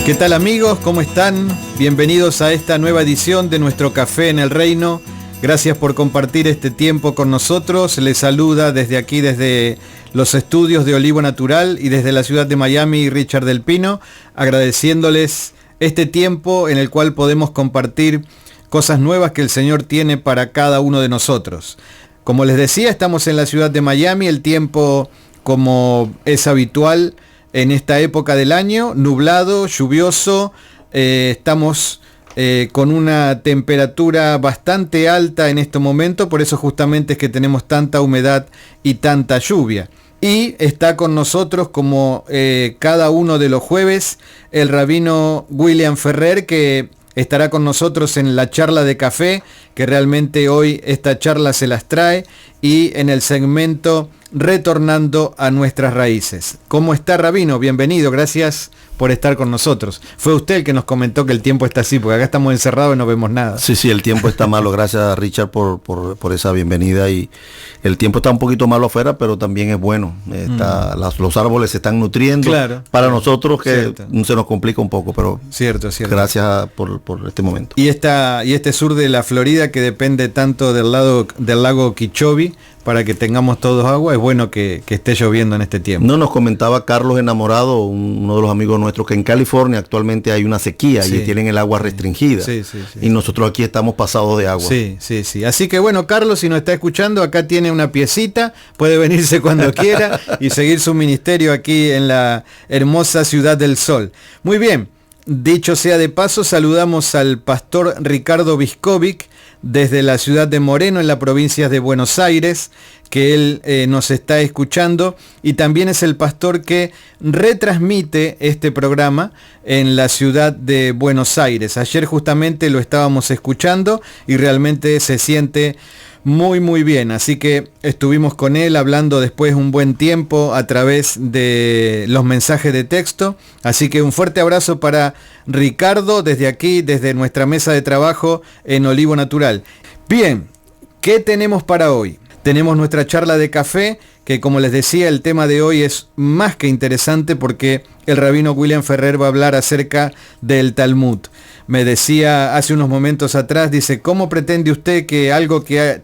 ¿Qué tal amigos? ¿Cómo están? Bienvenidos a esta nueva edición de nuestro Café en el Reino. Gracias por compartir este tiempo con nosotros. Les saluda desde aquí, desde los estudios de Olivo Natural y desde la ciudad de Miami, Richard del Pino, agradeciéndoles este tiempo en el cual podemos compartir cosas nuevas que el Señor tiene para cada uno de nosotros. Como les decía, estamos en la ciudad de Miami, el tiempo, como es habitual en esta época del año, nublado, lluvioso, estamos con una temperatura bastante alta en este momento, por eso justamente es que tenemos tanta humedad y tanta lluvia. Y está con nosotros, como cada uno de los jueves, el rabino William Ferrer, que estará con nosotros en la charla de café, que realmente hoy esta charla se las trae, y en el segmento Retornando a nuestras raíces. ¿Cómo está, rabino? Bienvenido, gracias por estar con nosotros. Fue usted el que nos comentó que el tiempo está así, porque acá estamos encerrados y no vemos nada. Sí, el tiempo está malo. Gracias, Richard, por esa bienvenida. Y el tiempo está un poquito malo afuera, pero también es bueno. Los árboles se están nutriendo. Claro, para nosotros que cierto, se nos complica un poco, pero cierto. Gracias por este momento. Y este sur de la Florida, que depende tanto del lago Okeechobee, para que tengamos todos agua, es bueno que esté lloviendo en este tiempo. No, nos comentaba Carlos Enamorado, uno de los amigos nuestros, que en California actualmente hay una sequía, sí, y tienen el agua restringida. Sí. Y nosotros aquí estamos pasados de agua. Sí. Así que bueno, Carlos, si nos está escuchando, acá tiene una piecita, puede venirse cuando quiera y seguir su ministerio aquí en la hermosa Ciudad del Sol. Muy bien, dicho sea de paso, saludamos al pastor Ricardo Viskovic, desde la ciudad de Moreno, en la provincia de Buenos Aires, que él nos está escuchando, y también es el pastor que retransmite este programa en la ciudad de Buenos Aires. Ayer justamente lo estábamos escuchando y realmente se siente muy bien, así que estuvimos con él hablando después un buen tiempo a través de los mensajes de texto, así que un fuerte abrazo para Ricardo desde aquí, desde nuestra mesa de trabajo en Olivo Natural. Bien, ¿qué tenemos para hoy? Tenemos nuestra charla de café, que como les decía, el tema de hoy es más que interesante porque el rabino William Ferrer va a hablar acerca del Talmud. Me decía hace unos momentos atrás, dice, ¿cómo pretende usted que algo que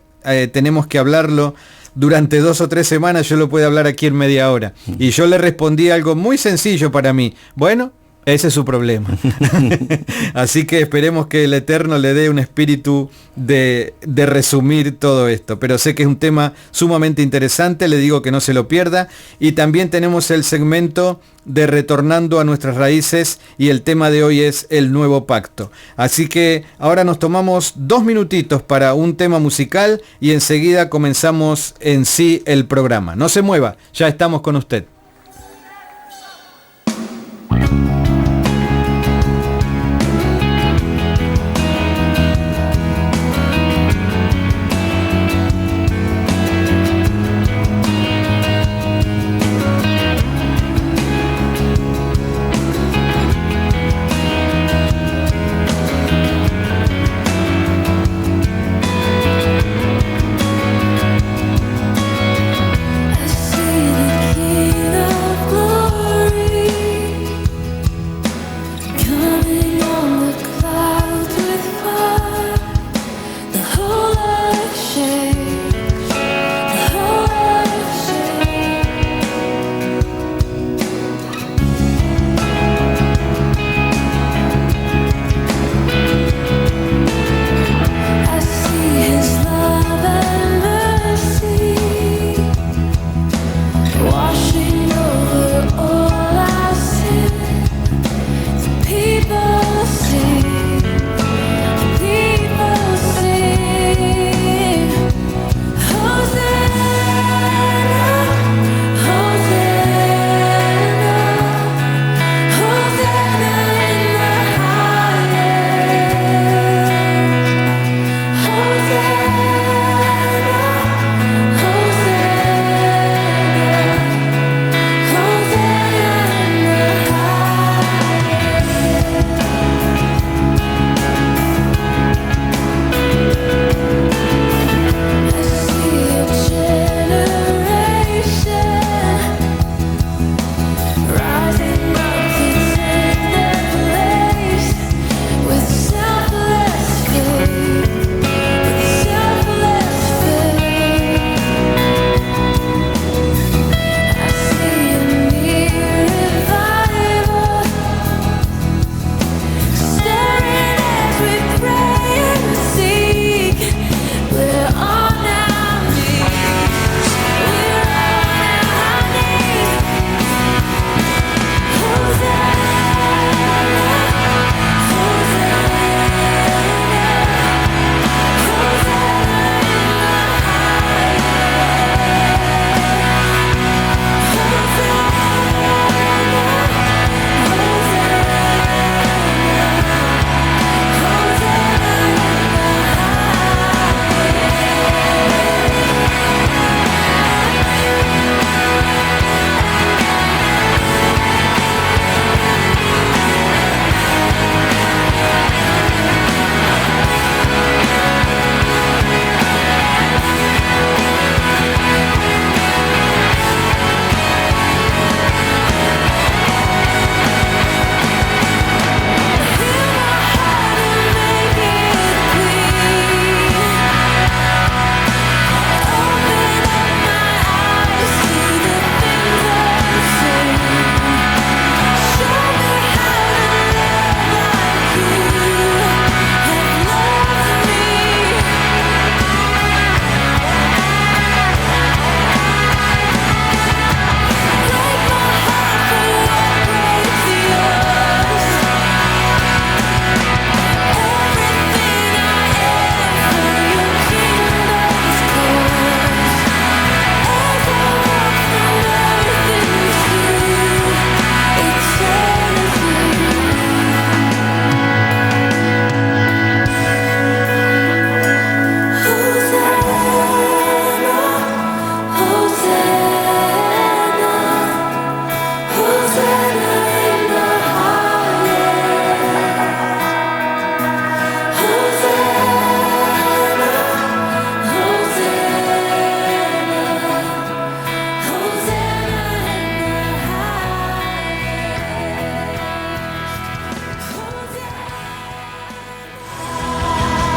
tenemos que hablarlo durante 2 o 3 semanas, yo lo puedo hablar aquí en media hora? Y yo le respondí algo muy sencillo para mí. Bueno, ese es su problema. Así que esperemos que el Eterno le dé un espíritu de resumir todo esto. Pero sé que es un tema sumamente interesante, le digo que no se lo pierda. Y también tenemos el segmento de Retornando a nuestras raíces, y el tema de hoy es el nuevo pacto. Así que ahora nos tomamos 2 minutitos para un tema musical y enseguida comenzamos en sí el programa. No se mueva, ya estamos con usted. I see the key.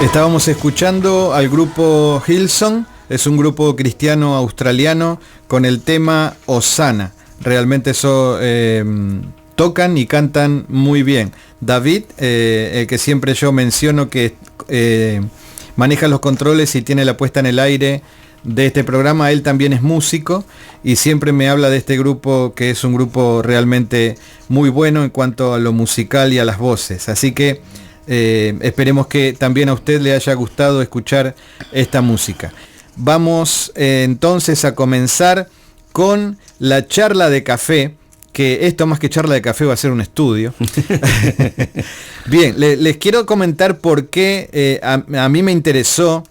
Estábamos escuchando al grupo Hillsong, es un grupo cristiano australiano con el tema Hosanna. Realmente eso tocan y cantan muy bien. David, el que siempre yo menciono que maneja los controles y tiene la puesta en el aire de este programa, él también es músico y siempre me habla de este grupo que es un grupo realmente muy bueno en cuanto a lo musical y a las voces. Así que esperemos que también a usted le haya gustado escuchar esta música. Vamos entonces a comenzar con la charla de café, que esto más que charla de café va a ser un estudio. Bien, les quiero comentar por qué a mí me interesó,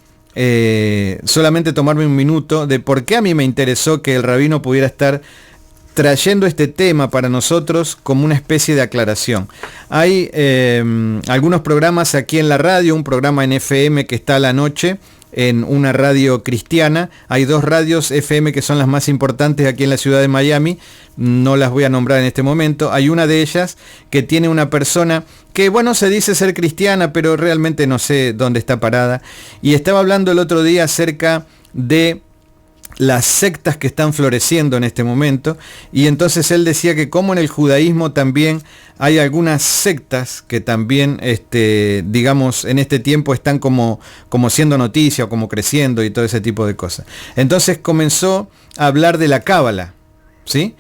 solamente tomarme un minuto, de por qué a mí me interesó que el rabino pudiera estar trayendo este tema para nosotros como una especie de aclaración. Hay algunos programas aquí en la radio, un programa en FM que está a la noche, en una radio cristiana. Hay 2 radios FM que son las más importantes aquí en la ciudad de Miami, no las voy a nombrar en este momento. Hay una de ellas que tiene una persona que, bueno, se dice ser cristiana, pero realmente no sé dónde está parada, y estaba hablando el otro día acerca de las sectas que están floreciendo en este momento, y entonces él decía que como en el judaísmo también hay algunas sectas que también, digamos, en este tiempo están como siendo noticia o como creciendo y todo ese tipo de cosas. Entonces comenzó a hablar de la cábala, ¿sí?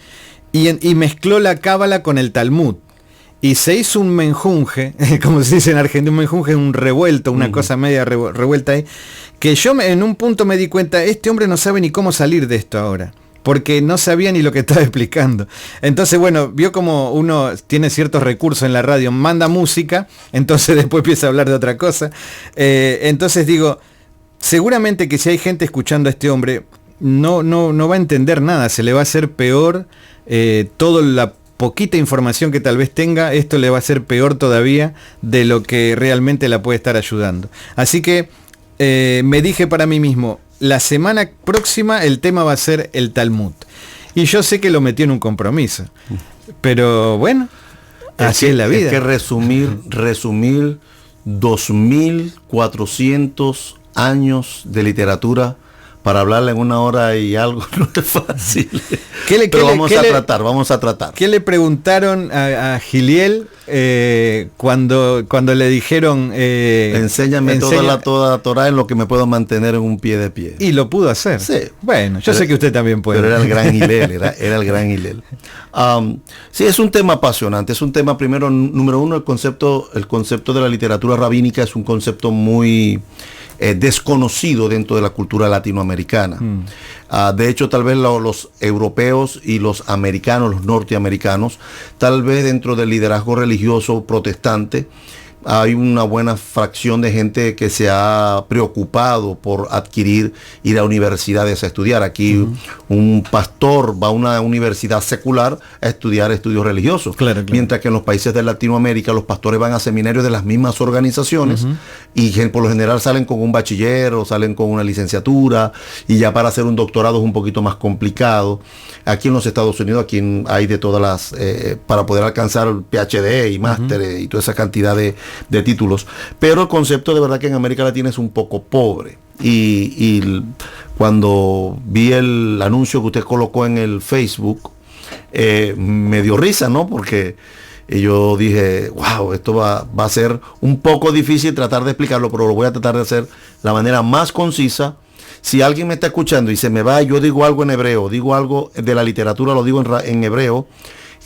Y mezcló la cábala con el Talmud. Y se hizo un menjunje, como se dice en Argentina, un menjunje, un revuelto, una cosa media revuelta ahí, que yo en un punto me di cuenta, este hombre no sabe ni cómo salir de esto ahora, porque no sabía ni lo que estaba explicando. Entonces, bueno, vio como uno tiene ciertos recursos en la radio, manda música, entonces después empieza a hablar de otra cosa. Entonces digo, seguramente que si hay gente escuchando a este hombre, no va a entender nada, se le va a hacer peor toda la poquita información que tal vez tenga, esto le va a ser peor todavía de lo que realmente la puede estar ayudando. Así que me dije para mí mismo, la semana próxima el tema va a ser el Talmud. Y yo sé que lo metió en un compromiso, pero bueno, así es la vida. Es que resumir 2.400 años de literatura para hablarle en 1 hora y algo no es fácil. Pero vamos a tratar. ¿Qué le preguntaron a Giliel cuando le dijeron enséñame toda la Torá en lo que me puedo mantener en un pie de pie? Y lo pudo hacer. Sí. Bueno, yo sé que usted también puede. Pero era el gran Hillel, era el gran Hillel. Sí, es un tema apasionante. Es un tema, primero, número uno, el concepto de la literatura rabínica es un concepto muy desconocido dentro de la cultura latinoamericana. De hecho, tal vez los europeos y los americanos, los norteamericanos, tal vez dentro del liderazgo religioso protestante, hay una buena fracción de gente que se ha preocupado por ir a universidades a estudiar. Aquí un pastor va a una universidad secular a estudiar estudios religiosos. Claro. Mientras que en los países de Latinoamérica los pastores van a seminarios de las mismas organizaciones y por lo general salen con un bachiller o salen con una licenciatura, y ya para hacer un doctorado es un poquito más complicado. Aquí en los Estados Unidos, aquí hay de todas las, para poder alcanzar el PhD y máster y toda esa cantidad de títulos, pero el concepto de verdad que en América Latina es un poco pobre, y cuando vi el anuncio que usted colocó en el Facebook, me dio risa, ¿no? Porque yo dije, wow, esto va a ser un poco difícil tratar de explicarlo, pero lo voy a tratar de hacer de la manera más concisa. Si alguien me está escuchando y se me va, yo digo algo en hebreo, digo algo de la literatura, lo digo en hebreo,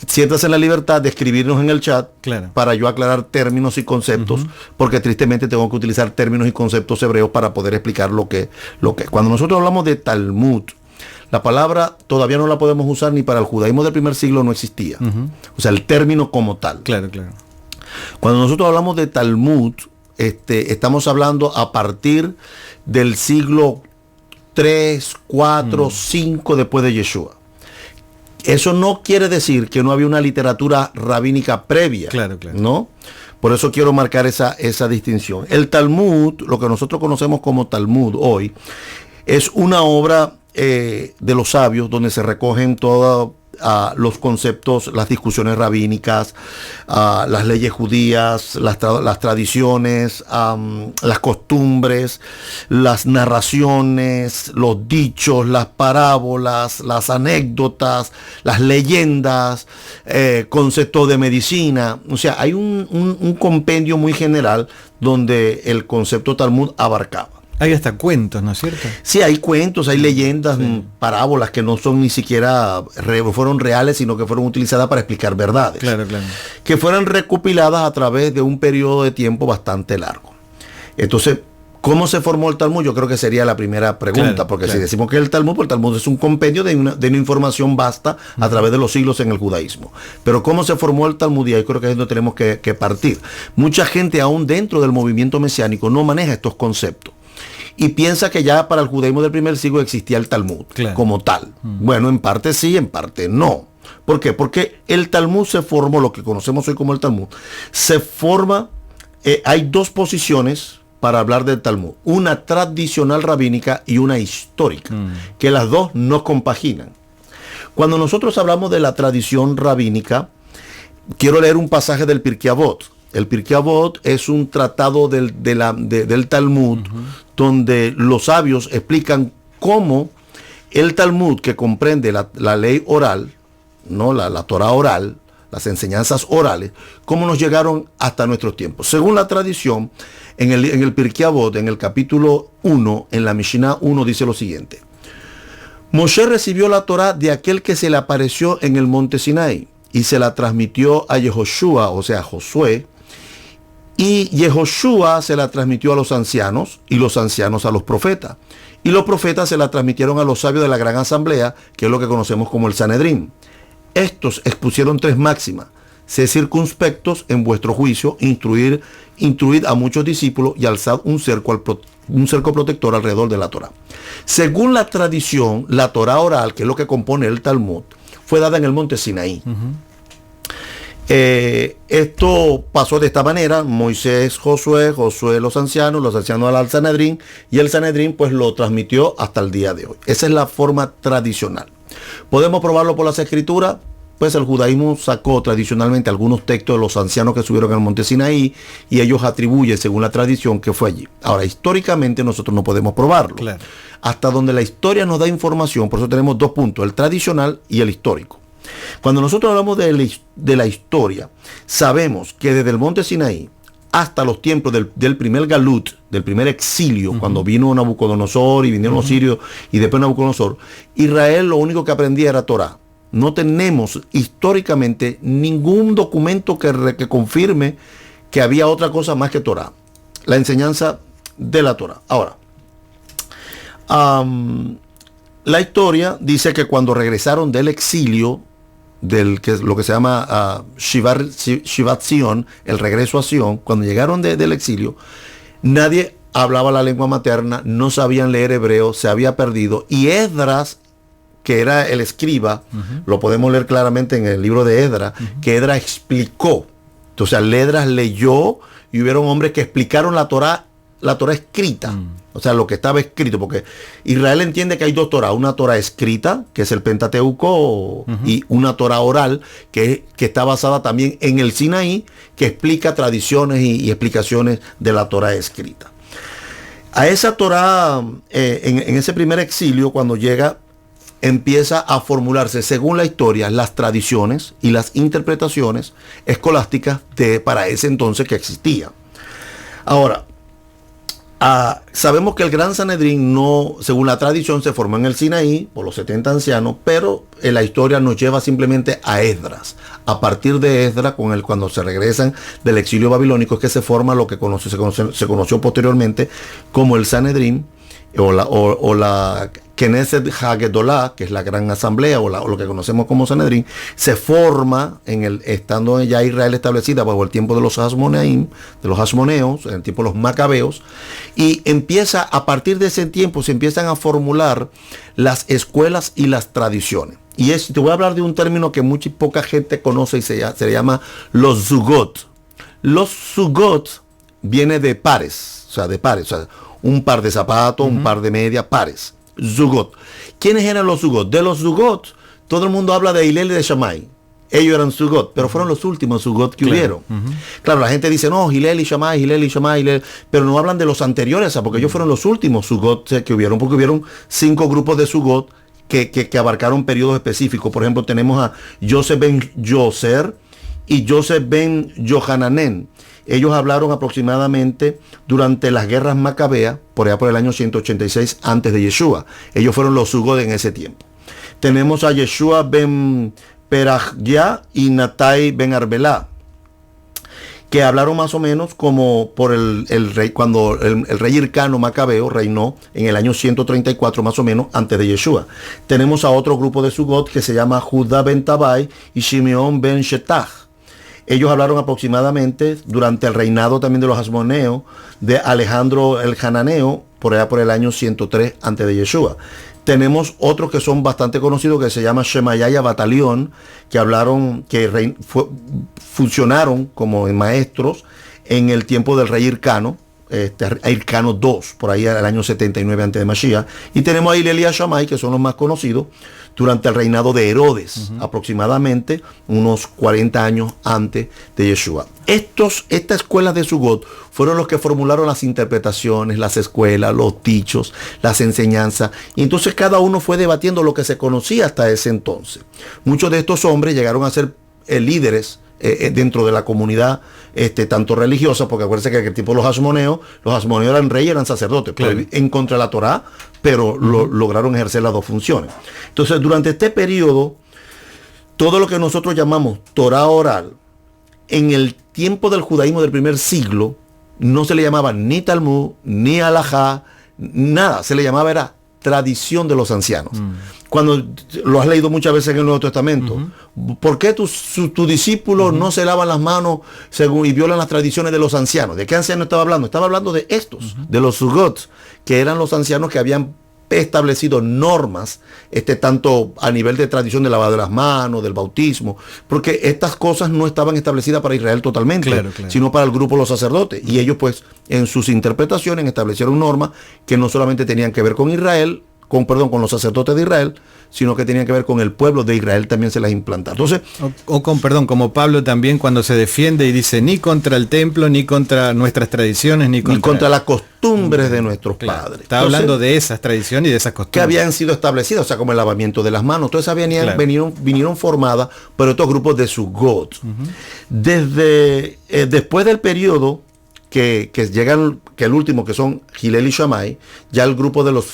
siéntase en la libertad de escribirnos en el chat, claro, para yo aclarar términos y conceptos, porque tristemente tengo que utilizar términos y conceptos hebreos para poder explicar lo que. Cuando nosotros hablamos de Talmud, la palabra todavía no la podemos usar ni para el judaísmo del primer siglo, no existía. O sea, el término como tal. Claro, claro. Cuando nosotros hablamos de Talmud, estamos hablando a partir del siglo 3, 4, 5 después de Yeshua. Eso no quiere decir que no había una literatura rabínica previa, claro, ¿no? Por eso quiero marcar esa distinción. El Talmud, lo que nosotros conocemos como Talmud hoy, es una obra de los sabios donde se recogen toda los conceptos, las discusiones rabínicas, las leyes judías, las tradiciones, las costumbres, las narraciones, los dichos, las parábolas, las anécdotas, las leyendas, conceptos de medicina. O sea, hay un compendio muy general donde el concepto Talmud abarcaba. Hay hasta cuentos, ¿no es cierto? Sí, hay cuentos, hay leyendas, parábolas que no son ni siquiera fueron reales, sino que fueron utilizadas para explicar verdades. Claro, claro. Que fueron recopiladas a través de un periodo de tiempo bastante largo. Entonces, ¿cómo se formó el Talmud? Yo creo que sería la primera pregunta, claro, porque si decimos que el Talmud es un compendio de una información vasta a través de los siglos en el judaísmo. Pero ¿cómo se formó el Talmud? Y ahí creo que es donde tenemos que partir. Mucha gente aún dentro del movimiento mesiánico no maneja estos conceptos. Y piensa que ya para el judaísmo del primer siglo existía el Talmud, claro, como tal. Bueno, en parte sí, en parte no. ¿Por qué? Porque el Talmud se formó, lo que conocemos hoy como el Talmud, se forma, hay dos posiciones para hablar del Talmud. Una tradicional rabínica y una histórica, que las dos no compaginan. Cuando nosotros hablamos de la tradición rabínica, quiero leer un pasaje del Pirkei Avot. El Pirkei Avot es un tratado del Talmud, donde los sabios explican cómo el Talmud, que comprende la ley oral, ¿no? la Torah oral, las enseñanzas orales, cómo nos llegaron hasta nuestros tiempos. Según la tradición, en el Pirkei Avot, en el capítulo 1, en la Mishnah 1, dice lo siguiente: Moshe recibió la Torah de aquel que se le apareció en el monte Sinaí y se la transmitió a Yehoshua, o sea, Josué, y Yehoshua se la transmitió a los ancianos y los ancianos a los profetas. Y los profetas se la transmitieron a los sabios de la gran asamblea, que es lo que conocemos como el Sanedrín. Estos expusieron 3 máximas: sed circunspectos en vuestro juicio, instruid a muchos discípulos y alzad un cerco protector alrededor de la Torah. Según la tradición, la Torah oral, que es lo que compone el Talmud, fue dada en el monte Sinaí. Esto pasó de esta manera: Moisés, Josué los ancianos al Sanedrín, y el Sanedrín pues lo transmitió hasta el día de hoy. Esa es la forma tradicional. ¿Podemos probarlo por las escrituras? Pues el judaísmo sacó tradicionalmente algunos textos de los ancianos que subieron al monte Sinaí y ellos atribuyen, según la tradición, que fue allí. Ahora, históricamente nosotros no podemos probarlo. Claro. Hasta donde la historia nos da información, por eso tenemos 2 puntos: el tradicional y el histórico. Cuando nosotros hablamos de la historia, sabemos que desde el monte Sinaí hasta los tiempos del primer Galut, del primer exilio, cuando vino Nabucodonosor y vinieron los sirios y después Nabucodonosor, Israel lo único que aprendía era Torah. No tenemos históricamente ningún documento que confirme que había otra cosa más que Torah, la enseñanza de la Torah. Ahora, la historia dice que cuando regresaron del exilio, lo que se llama Shivat Zion, el regreso a Sion, cuando llegaron del exilio, nadie hablaba la lengua materna, no sabían leer hebreo, se había perdido, y Esdras, que era el escriba, lo podemos leer claramente en el libro de Esdras, que Esdras explicó. Entonces Esdras leyó y hubieron hombres que explicaron la Torah escrita, o sea, lo que estaba escrito, porque Israel entiende que hay 2 Torah: una Torah escrita, que es el Pentateuco, y una Torah oral, que está basada también en el Sinaí, que explica tradiciones y explicaciones de la Torah escrita. A esa Torah, en ese primer exilio, cuando llega, empieza a formularse, según la historia, las tradiciones y las interpretaciones escolásticas para ese entonces que existían. Ahora, sabemos que el Gran Sanedrín no, según la tradición, se formó en el Sinaí por los 70 ancianos, pero la historia nos lleva simplemente a Esdras. A partir de Esdras, cuando se regresan del exilio babilónico, es que se forma lo que se conoció posteriormente como el Sanedrín, o la Knesset Hagedolá, que es la gran asamblea, o lo que conocemos como Sanedrín. Se forma estando ya Israel establecida bajo el tiempo de los Hasmoneim, de los Hasmoneos, en el tiempo de los Macabeos, y a partir de ese tiempo se empiezan a formular las escuelas y las tradiciones. Y te voy a hablar de un término que poca gente conoce y se le llama los Zugot. Los Zugot viene de pares, o sea, un par de zapatos, un par de medias, pares. Zugot. ¿Quiénes eran los Zugot? De los Zugot todo el mundo habla de Hillel y de Shammai. Ellos eran Sugot, pero fueron los últimos Sugot que hubieron. Claro, la gente dice, no, Hillel y Shammai, pero no hablan de los anteriores, porque ellos fueron los últimos Sugot que hubieron, porque hubieron 5 grupos de Sugot que abarcaron periodos específicos. Por ejemplo, tenemos a Joseph ben Yoser y Joseph ben Johananen. Ellos hablaron aproximadamente durante las guerras macabeas, por allá por el año 186 antes de Yeshua. Ellos fueron los Sugot en ese tiempo. Tenemos a Yeshua ben Perajya y Natai ben Arbelá, que hablaron más o menos como por el rey, cuando el rey Hircano Macabeo reinó en el año 134 más o menos antes de Yeshua. Tenemos a otro grupo de Sugot que se llama Judá ben Tabai y Shimeón ben Shetach. Ellos hablaron aproximadamente durante el reinado también de los Asmoneos, de Alejandro el Hananeo, por allá por el año 103 antes de Yeshua. Tenemos otros que son bastante conocidos que se llama Shemayaya Batalión, que hablaron, que funcionaron como maestros en el tiempo del rey Hircano, Hircano II, por ahí al año 79 antes de Mashiach. Y tenemos a Hillel y a Shammai, que son los más conocidos, durante el reinado de Herodes, aproximadamente unos 40 años antes de Yeshua. Esta escuela de Sugot fueron los que formularon las interpretaciones, las escuelas, los dichos, las enseñanzas, y entonces cada uno fue debatiendo lo que se conocía hasta ese entonces. Muchos de estos hombres llegaron a ser líderes dentro de la comunidad tanto religiosa, porque acuérdense que en el tiempo de los Asmoneos eran reyes, eran sacerdotes, claro, en contra de la Torá, pero lograron ejercer las dos funciones. Entonces, durante este periodo, todo lo que nosotros llamamos Torá oral, en el tiempo del judaísmo del primer siglo, no se le llamaba ni Talmud, ni Alajá, nada, se le llamaba era tradición de los ancianos. Cuando lo has leído muchas veces en el Nuevo Testamento, ¿por qué tus discípulos no se lavan las manos y violan las tradiciones de los ancianos? ¿De qué ancianos estaba hablando? Estaba hablando de estos, de los Sugot, que eran los ancianos que habían establecido normas, tanto a nivel de tradición del lavado de las manos, del bautismo, porque estas cosas no estaban establecidas para Israel totalmente, claro. Sino para el grupo de los sacerdotes. Y ellos, pues, en sus interpretaciones establecieron normas que no solamente tenían que ver con Israel, con los sacerdotes de Israel, sino que tenían que ver con el pueblo de Israel, también se las implantaron. Entonces, como Pablo también cuando se defiende y dice ni contra el templo, ni contra nuestras tradiciones, ni contra las costumbres de nuestros padres. Está hablando de esas tradiciones y de esas costumbres. Que habían sido establecidas, o sea, como el lavamiento de las manos. Todas esas vinieron formadas por estos grupos de Sugot. Desde después del periodo que llegan, que el último, que son Hillel y Shammai, ya el grupo de los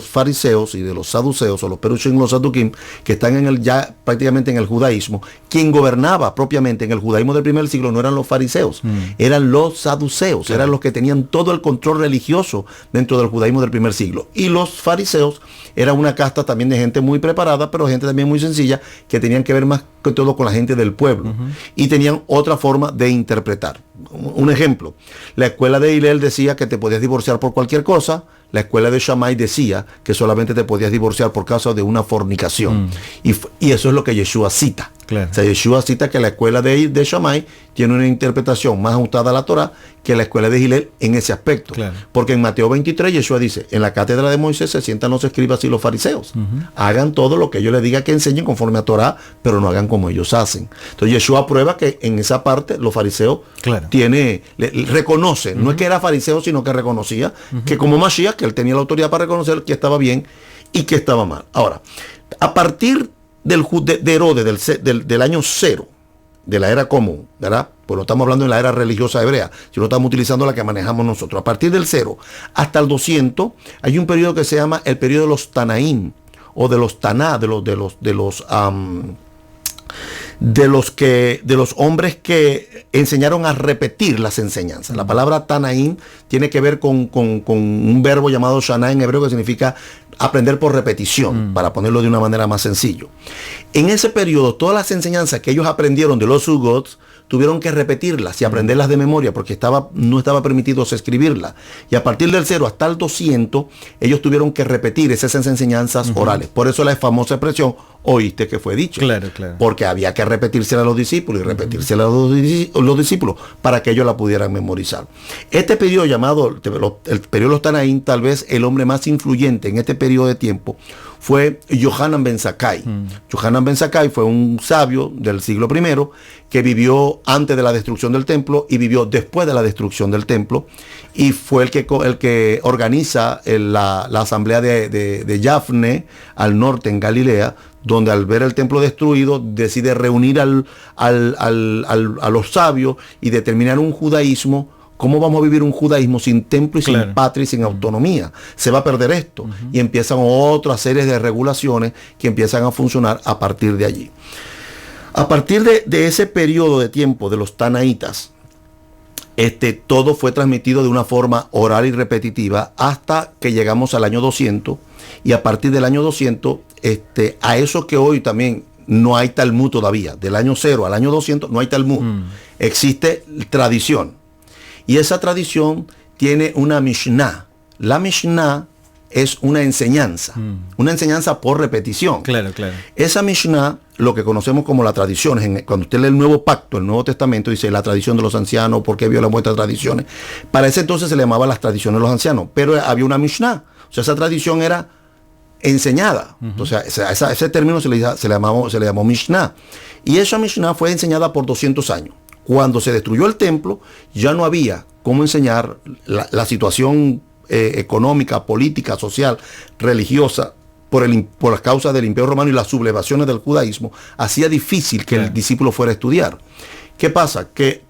fariseos y de los saduceos, o los perushim y los saduquim, que están ya prácticamente en el judaísmo, quien gobernaba propiamente en el judaísmo del primer siglo no eran los fariseos, eran los saduceos, eran los que tenían todo el control religioso dentro del judaísmo del primer siglo. Y los fariseos eran una casta también de gente muy preparada, pero gente también muy sencilla, que tenían que ver más que todo con la gente del pueblo, y tenían otra forma de interpretar. Un ejemplo, la escuela de Hillel decía que te podías divorciar por cualquier cosa, la escuela de Shammai decía que solamente te podías divorciar por causa de una fornicación. Y eso es lo que Yeshua cita. Claro. O sea, Yeshua cita que la escuela de Shammai tiene una interpretación más ajustada a la Torá que la escuela de Hillel en ese aspecto. Claro. Porque en Mateo 23 Yeshua dice, en la cátedra de Moisés se sientan los escribas y los fariseos. Hagan todo lo que yo les diga que enseñen conforme a Torá, pero no hagan como ellos hacen. Entonces Yeshua prueba que en esa parte los fariseos reconoce, no es que era fariseo, sino que reconocía que como Mashiach, que él tenía la autoridad para reconocer que estaba bien y que estaba mal. Ahora, a partir de Herodes, del año 0, de la era común, ¿verdad? Pues no estamos hablando de la era religiosa hebrea, sino estamos utilizando la que manejamos nosotros. A partir del 0 hasta el 200, hay un periodo que se llama el periodo de los Tanaín, o de los Taná, de los hombres que enseñaron a repetir las enseñanzas. La palabra Tanaín tiene que ver con un verbo llamado Shana en hebreo, que significa aprender por repetición, para ponerlo de una manera más sencillo. En ese periodo, todas las enseñanzas que ellos aprendieron de los Sugot, tuvieron que repetirlas y aprenderlas de memoria, porque no estaba permitido escribirlas. Y a partir del 0 hasta el 200, ellos tuvieron que repetir esas enseñanzas orales. Por eso la famosa expresión, oíste que fue dicho. Claro, claro. Porque había que repetírsela a los discípulos y repetírsela a los discípulos para que ellos la pudieran memorizar. Este periodo llamado, el periodo de los Tanaín, tal vez el hombre más influyente en este periodo de tiempo fue Yohanan ben Zakkai. Yohanan ben Zakkai fue un sabio del siglo I que vivió antes de la destrucción del templo y vivió después de la destrucción del templo, y fue el que organiza la asamblea de Yafne al norte en Galilea, donde al ver el templo destruido decide reunir a los sabios y determinar un judaísmo. ¿Cómo vamos a vivir un judaísmo sin templo y sin patria y sin autonomía? Se va a perder esto. Y empiezan otras series de regulaciones que empiezan a funcionar a partir de allí. A partir de ese periodo de tiempo de los tanaítas, todo fue transmitido de una forma oral y repetitiva hasta que llegamos al año 200. Y a partir del año 200, a eso que hoy también no hay Talmud todavía, del año 0 al año 200 no hay Talmud. Existe tradición. Y esa tradición tiene una Mishnah. La Mishnah es una enseñanza por repetición. Claro, claro. Esa Mishnah, lo que conocemos como la tradición, cuando usted lee el Nuevo Pacto, el Nuevo Testamento, dice la tradición de los ancianos, ¿por qué violan vuestras tradiciones? Para ese entonces se le llamaba las tradiciones de los ancianos, pero había una Mishnah. O sea, esa tradición era enseñada. Entonces, a ese término se le llamó Mishnah. Y esa Mishnah fue enseñada por 200 años. Cuando se destruyó el templo, ya no había cómo enseñar la situación económica, política, social, religiosa, por las causas del Imperio Romano y las sublevaciones del judaísmo, hacía difícil que el discípulo fuera a estudiar. ¿Qué pasa? Que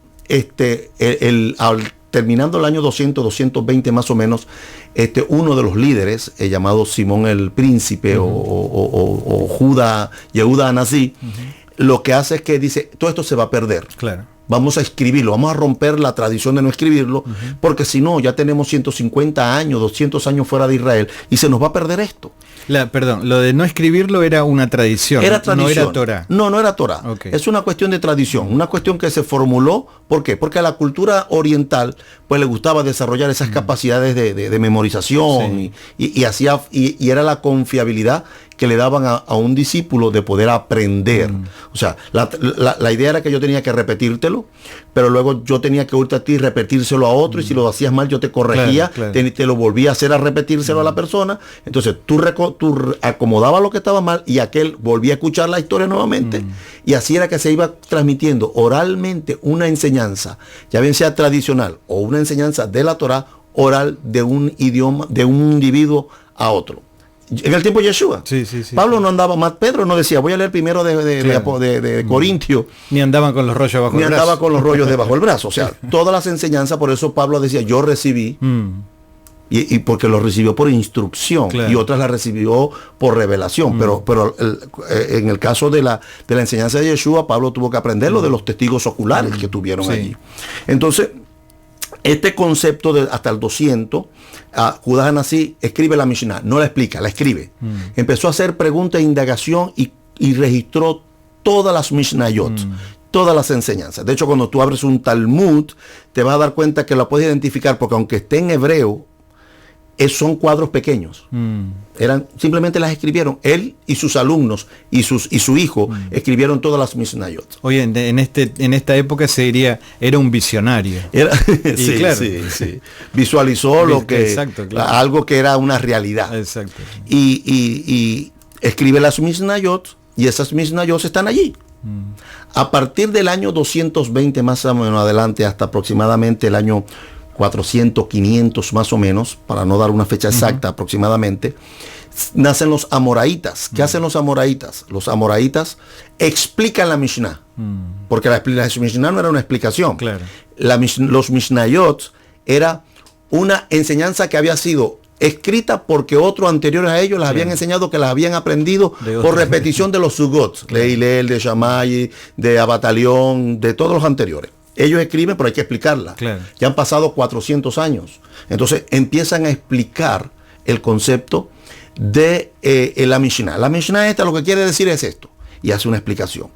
terminando el año 200, 220 más o menos, uno de los líderes, llamado Simón el Príncipe o Yehuda Anasí, lo que hace es que dice, todo esto se va a perder. Claro. Vamos a escribirlo, vamos a romper la tradición de no escribirlo, porque si no, ya tenemos 150 años, 200 años fuera de Israel, y se nos va a perder esto. Perdón, lo de no escribirlo era una tradición. Era tradición. No era Torah. No era Torah. Okay. Es una cuestión de tradición, una cuestión que se formuló. ¿Por qué? Porque a la cultura oriental pues le gustaba desarrollar esas capacidades de memorización, y era la confiabilidad que le daban a un discípulo de poder aprender. O sea, la idea era que yo tenía que repetírtelo, pero luego yo tenía que irte a ti y repetírselo a otro, y si lo hacías mal yo te corregía, claro. Te lo volvía a hacer a repetírselo a la persona. Entonces tú acomodabas lo que estaba mal y aquel volvía a escuchar la historia nuevamente, y así era que se iba transmitiendo oralmente una enseñanza, ya bien sea tradicional o una enseñanza de la Torah oral de un idioma, de un individuo a otro. En el tiempo de Yeshua, Pablo no andaba más, Pedro no decía, voy a leer primero de Corintio. Ni andaban con los rollos bajo el brazo. Ni andaba con los rollos debajo del brazo. O sea, todas las enseñanzas, por eso Pablo decía, yo recibí, y porque lo recibió por instrucción, y otras las recibió por revelación. Pero en el caso de la enseñanza de Yeshua, Pablo tuvo que aprenderlo de los testigos oculares que tuvieron allí. Entonces, este concepto hasta el 200, Judá Anasí escribe la Mishnah, no la explica, la escribe. Empezó a hacer preguntas e indagación y registró todas las Mishnayot, todas las enseñanzas. De hecho, cuando tú abres un Talmud, te vas a dar cuenta que la puedes identificar, porque aunque esté en hebreo, son cuadros pequeños. Simplemente las escribieron. Él y sus alumnos y su hijo escribieron todas las Mishnayot. Oye, en esta época se diría, era un visionario. Sí. Visualizó algo que era una realidad. Exacto. Y escribe las Mishnayot, y esas Mishnayot están allí. A partir del año 220 más o menos adelante, hasta aproximadamente el año 400, 500 más o menos, para no dar una fecha exacta aproximadamente, nacen los amoraitas. ¿Qué hacen los amoraitas? Los amoraitas explican la Mishnah, porque la Mishnah no era una explicación. Claro. Los Mishnayot era una enseñanza que había sido escrita porque otros anteriores a ellos las habían enseñado, que las habían aprendido por repetición de los Sugot, de Hillel, de Shammai, de Abatalión, de todos los anteriores. Ellos escriben, pero hay que explicarla. Claro. Ya han pasado 400 años. Entonces empiezan a explicar el concepto de la Mishnah. La Mishnah esta lo que quiere decir es esto. Y hace una explicación.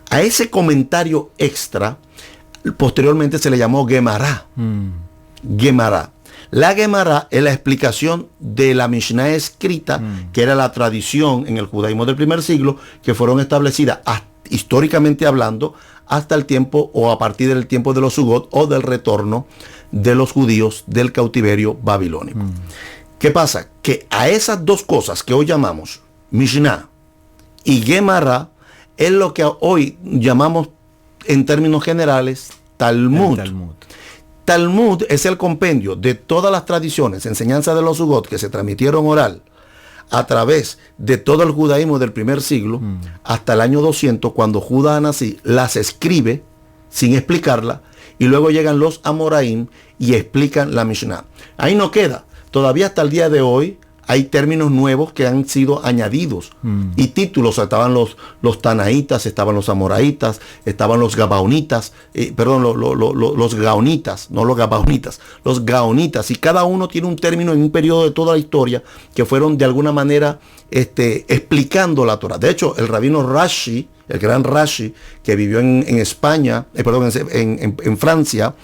A ese comentario extra, posteriormente se le llamó Gemara. Gemara. La Gemara es la explicación de la Mishnah escrita, que era la tradición en el judaísmo del primer siglo, que fueron establecidas históricamente hablando hasta el tiempo o a partir del tiempo de los Sugot o del retorno de los judíos del cautiverio babilónico. ¿Qué pasa? Que a esas dos cosas que hoy llamamos Mishnah y Gemara es lo que hoy llamamos en términos generales Talmud. Talmud es el compendio de todas las tradiciones, enseñanzas de los Sugot que se transmitieron oral a través de todo el judaísmo del primer siglo hasta el año 200, cuando Judá Anasí las escribe sin explicarla, y luego llegan los Amoraim y explican la Mishnah. Ahí no queda. Todavía hasta el día de hoy hay términos nuevos que han sido añadidos y títulos. Estaban los Tanaítas, estaban los Amoraitas, estaban los Gabaonitas, los Gaonitas, no los Gabaonitas, los Gaonitas, y cada uno tiene un término en un periodo de toda la historia que fueron de alguna manera explicando la Torah. De hecho, el rabino Rashi, el gran Rashi, que vivió en España, en Francia,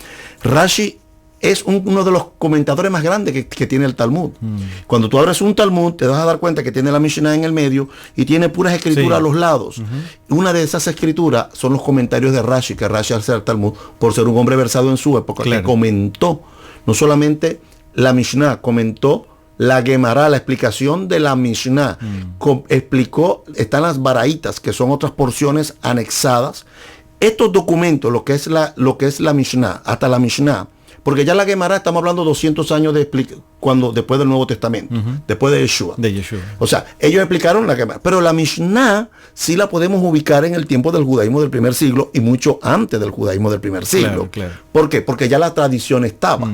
Rashi es uno de los comentadores más grandes que tiene el Talmud. Cuando tú abres un Talmud, te vas a dar cuenta que tiene la Mishnah en el medio y tiene puras escrituras a los lados. Una de esas escrituras son los comentarios de Rashi, que Rashi al ser el Talmud, por ser un hombre versado en su época, que comentó no solamente la Mishnah, comentó la Gemara, la explicación de la Mishnah. Explicó, están las Baraítas, que son otras porciones anexadas. Estos documentos, lo que es la Mishnah, hasta la Mishnah, porque ya la Gemara estamos hablando 200 años después del Nuevo Testamento, después de Yeshua. O sea, ellos explicaron la Gemara, pero la Mishnah sí la podemos ubicar en el tiempo del judaísmo del primer siglo y mucho antes del judaísmo del primer siglo. Claro. ¿Por qué? Porque ya la tradición estaba.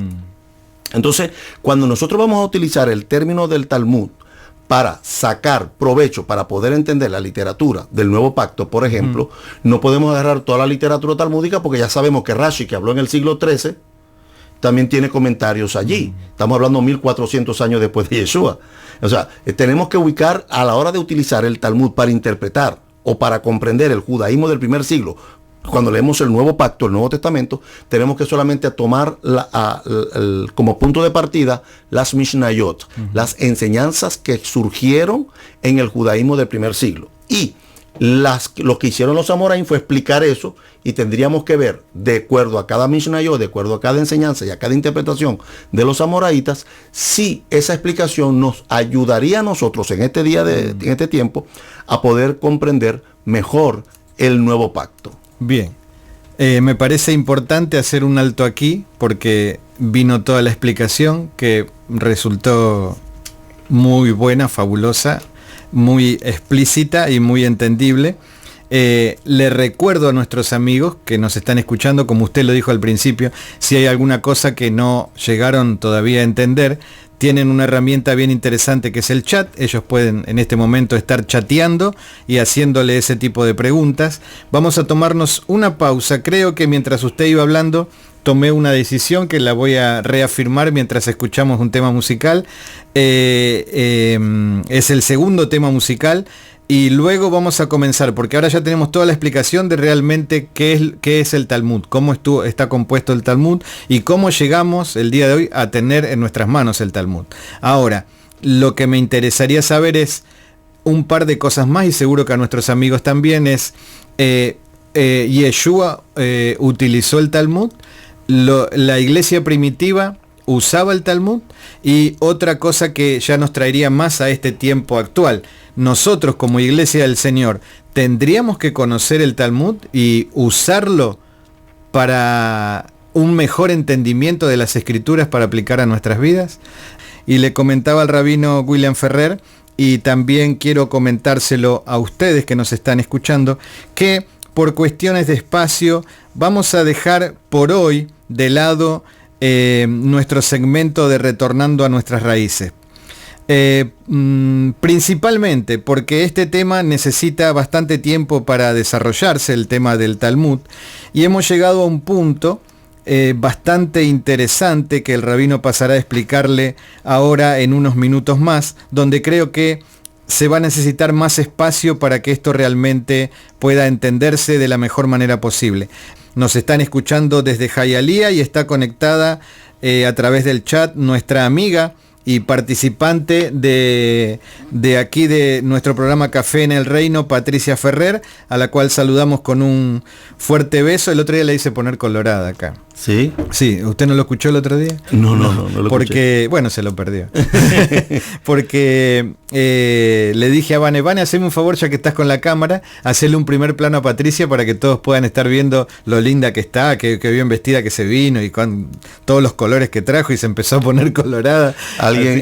Entonces, cuando nosotros vamos a utilizar el término del Talmud para sacar provecho, para poder entender la literatura del Nuevo Pacto, por ejemplo, no podemos agarrar toda la literatura talmúdica, porque ya sabemos que Rashi, que habló en el siglo XIII, también tiene comentarios allí. Estamos hablando 1400 años después de Yeshua. O sea, tenemos que ubicar, a la hora de utilizar el Talmud para interpretar o para comprender el judaísmo del primer siglo, cuando leemos el Nuevo Pacto, el Nuevo Testamento, tenemos que solamente tomar como punto de partida las Mishnayot, las enseñanzas que surgieron en el judaísmo del primer siglo. Y lo que hicieron los Amoraim fue explicar eso, y tendríamos que ver, de acuerdo a cada Mishnayot, de acuerdo a cada enseñanza y a cada interpretación de los Amoraitas, si esa explicación nos ayudaría a nosotros en este día, en este tiempo, a poder comprender mejor el Nuevo Pacto. Bien, me parece importante hacer un alto aquí, porque vino toda la explicación que resultó muy buena, fabulosa, muy explícita y muy entendible. Le recuerdo a nuestros amigos que nos están escuchando, como usted lo dijo al principio, si hay alguna cosa que no llegaron todavía a entender, tienen una herramienta bien interesante que es el chat. Ellos pueden en este momento estar chateando y haciéndole ese tipo de preguntas. Vamos a tomarnos una pausa. Creo que mientras usted iba hablando, tomé una decisión que la voy a reafirmar mientras escuchamos un tema musical. Es el segundo tema musical. Y luego vamos a comenzar, porque ahora ya tenemos toda la explicación de realmente qué es el Talmud, cómo está compuesto el Talmud y cómo llegamos el día de hoy a tener en nuestras manos el Talmud. Ahora, lo que me interesaría saber es un par de cosas más, y seguro que a nuestros amigos también, es Yeshua utilizó el Talmud, la iglesia primitiva usaba el Talmud, y otra cosa que ya nos traería más a este tiempo actual. Nosotros como Iglesia del Señor tendríamos que conocer el Talmud y usarlo para un mejor entendimiento de las Escrituras para aplicar a nuestras vidas. Y le comentaba al rabino William Ferrer, y también quiero comentárselo a ustedes que nos están escuchando, que por cuestiones de espacio vamos a dejar por hoy de lado nuestro segmento de Retornando a Nuestras Raíces. Principalmente porque este tema necesita bastante tiempo para desarrollarse, el tema del Talmud, y hemos llegado a un punto bastante interesante que el rabino pasará a explicarle ahora en unos minutos más, donde creo que se va a necesitar más espacio para que esto realmente pueda entenderse de la mejor manera posible. Nos están escuchando desde Hialeah y está conectada a través del chat nuestra amiga y participante de aquí de nuestro programa Café en el Reino, Patricia Ferrer, a la cual saludamos con un fuerte beso. El otro día le hice poner colorada acá. ¿Sí? Sí, ¿usted no lo escuchó el otro día? No lo porque, escuché. Bueno, se lo perdió. Porque le dije a Vane, haceme un favor ya que estás con la cámara, hacerle un primer plano a Patricia para que todos puedan estar viendo lo linda que está, que bien vestida que se vino y con todos los colores que trajo y se empezó a poner colorada.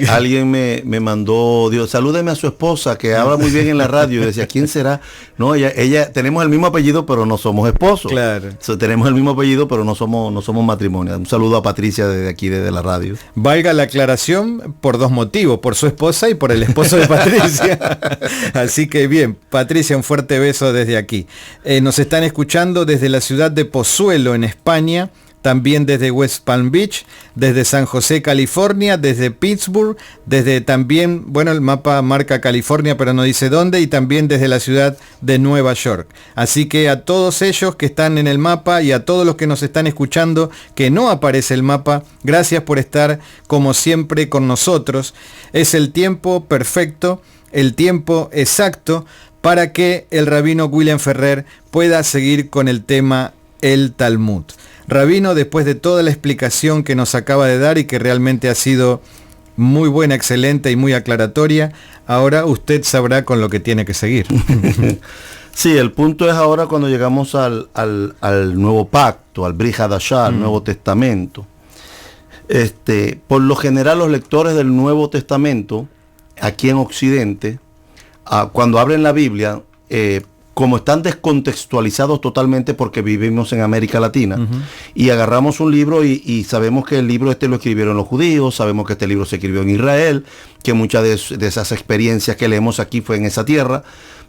Alguien me mandó, Dios, salúdeme a su esposa que habla muy bien en la radio. Y decía, ¿quién será? No, ella tenemos el mismo apellido, pero no somos esposos. Claro. Tenemos el mismo apellido, pero no somos matrimonio. Un saludo a Patricia desde aquí, desde la radio. Valga la aclaración por dos motivos, por su esposa y por el esposo de Patricia. Así que bien, Patricia, un fuerte beso desde aquí. Nos están escuchando desde la ciudad de Pozuelo, en España. También desde West Palm Beach, desde San José, California, desde Pittsburgh, desde también, bueno, el mapa marca California, pero no dice dónde, y también desde la ciudad de Nueva York. Así que a todos ellos que están en el mapa y a todos los que nos están escuchando, que no aparece el mapa, gracias por estar como siempre con nosotros. Es el tiempo perfecto, el tiempo exacto para que el rabino William Ferrer pueda seguir con el tema el Talmud. Rabino, después de toda la explicación que nos acaba de dar y que realmente ha sido muy buena, excelente y muy aclaratoria, ahora usted sabrá con lo que tiene que seguir. Sí, el punto es ahora cuando llegamos al nuevo pacto, al Brit Hadashah, al Nuevo Testamento. Por lo general los lectores del Nuevo Testamento, aquí en Occidente, cuando abren la Biblia, como están descontextualizados totalmente porque vivimos en América Latina, y agarramos un libro y sabemos que el libro lo escribieron los judíos, sabemos que este libro se escribió en Israel, que muchas de esas experiencias que leemos aquí fue en esa tierra.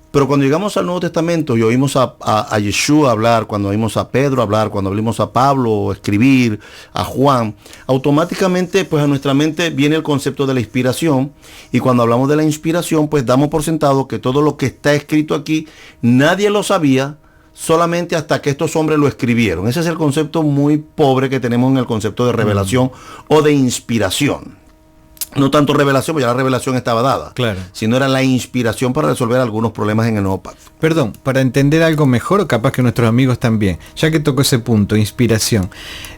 Pero cuando llegamos al Nuevo Testamento y oímos a Yeshua hablar, cuando oímos a Pedro hablar, cuando oímos a Pablo escribir, a Juan, automáticamente pues a nuestra mente viene el concepto de la inspiración, y cuando hablamos de la inspiración pues damos por sentado que todo lo que está escrito aquí nadie lo sabía, solamente hasta que estos hombres lo escribieron. Ese es el concepto muy pobre que tenemos en el concepto de revelación o de inspiración. No tanto revelación, porque ya la revelación estaba dada, claro, sino era la inspiración para resolver algunos problemas en el nuevo pacto. Perdón, para entender algo mejor, o capaz que nuestros amigos también, ya que tocó ese punto, inspiración.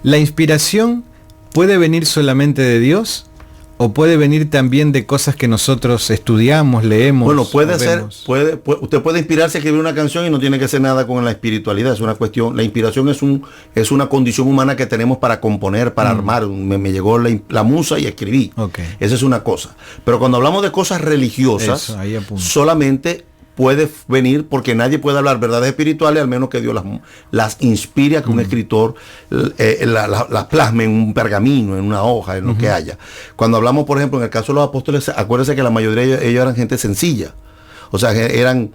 ¿La inspiración puede venir solamente de Dios? ¿O puede venir también de cosas que nosotros estudiamos, leemos? Bueno, puede ser, usted puede inspirarse a escribir una canción y no tiene que hacer nada con la espiritualidad, es una cuestión, la inspiración es una condición humana que tenemos para componer, para armar. Me llegó la musa y escribí. Okay. Esa es una cosa. Pero cuando hablamos de cosas religiosas, solamente puede venir porque nadie puede hablar verdades espirituales al menos que Dios las inspire a que un escritor las plasme en un pergamino, en una hoja, en lo que haya. Cuando hablamos, por ejemplo, en el caso de los apóstoles, acuérdense que la mayoría de ellos eran gente sencilla. O sea, eran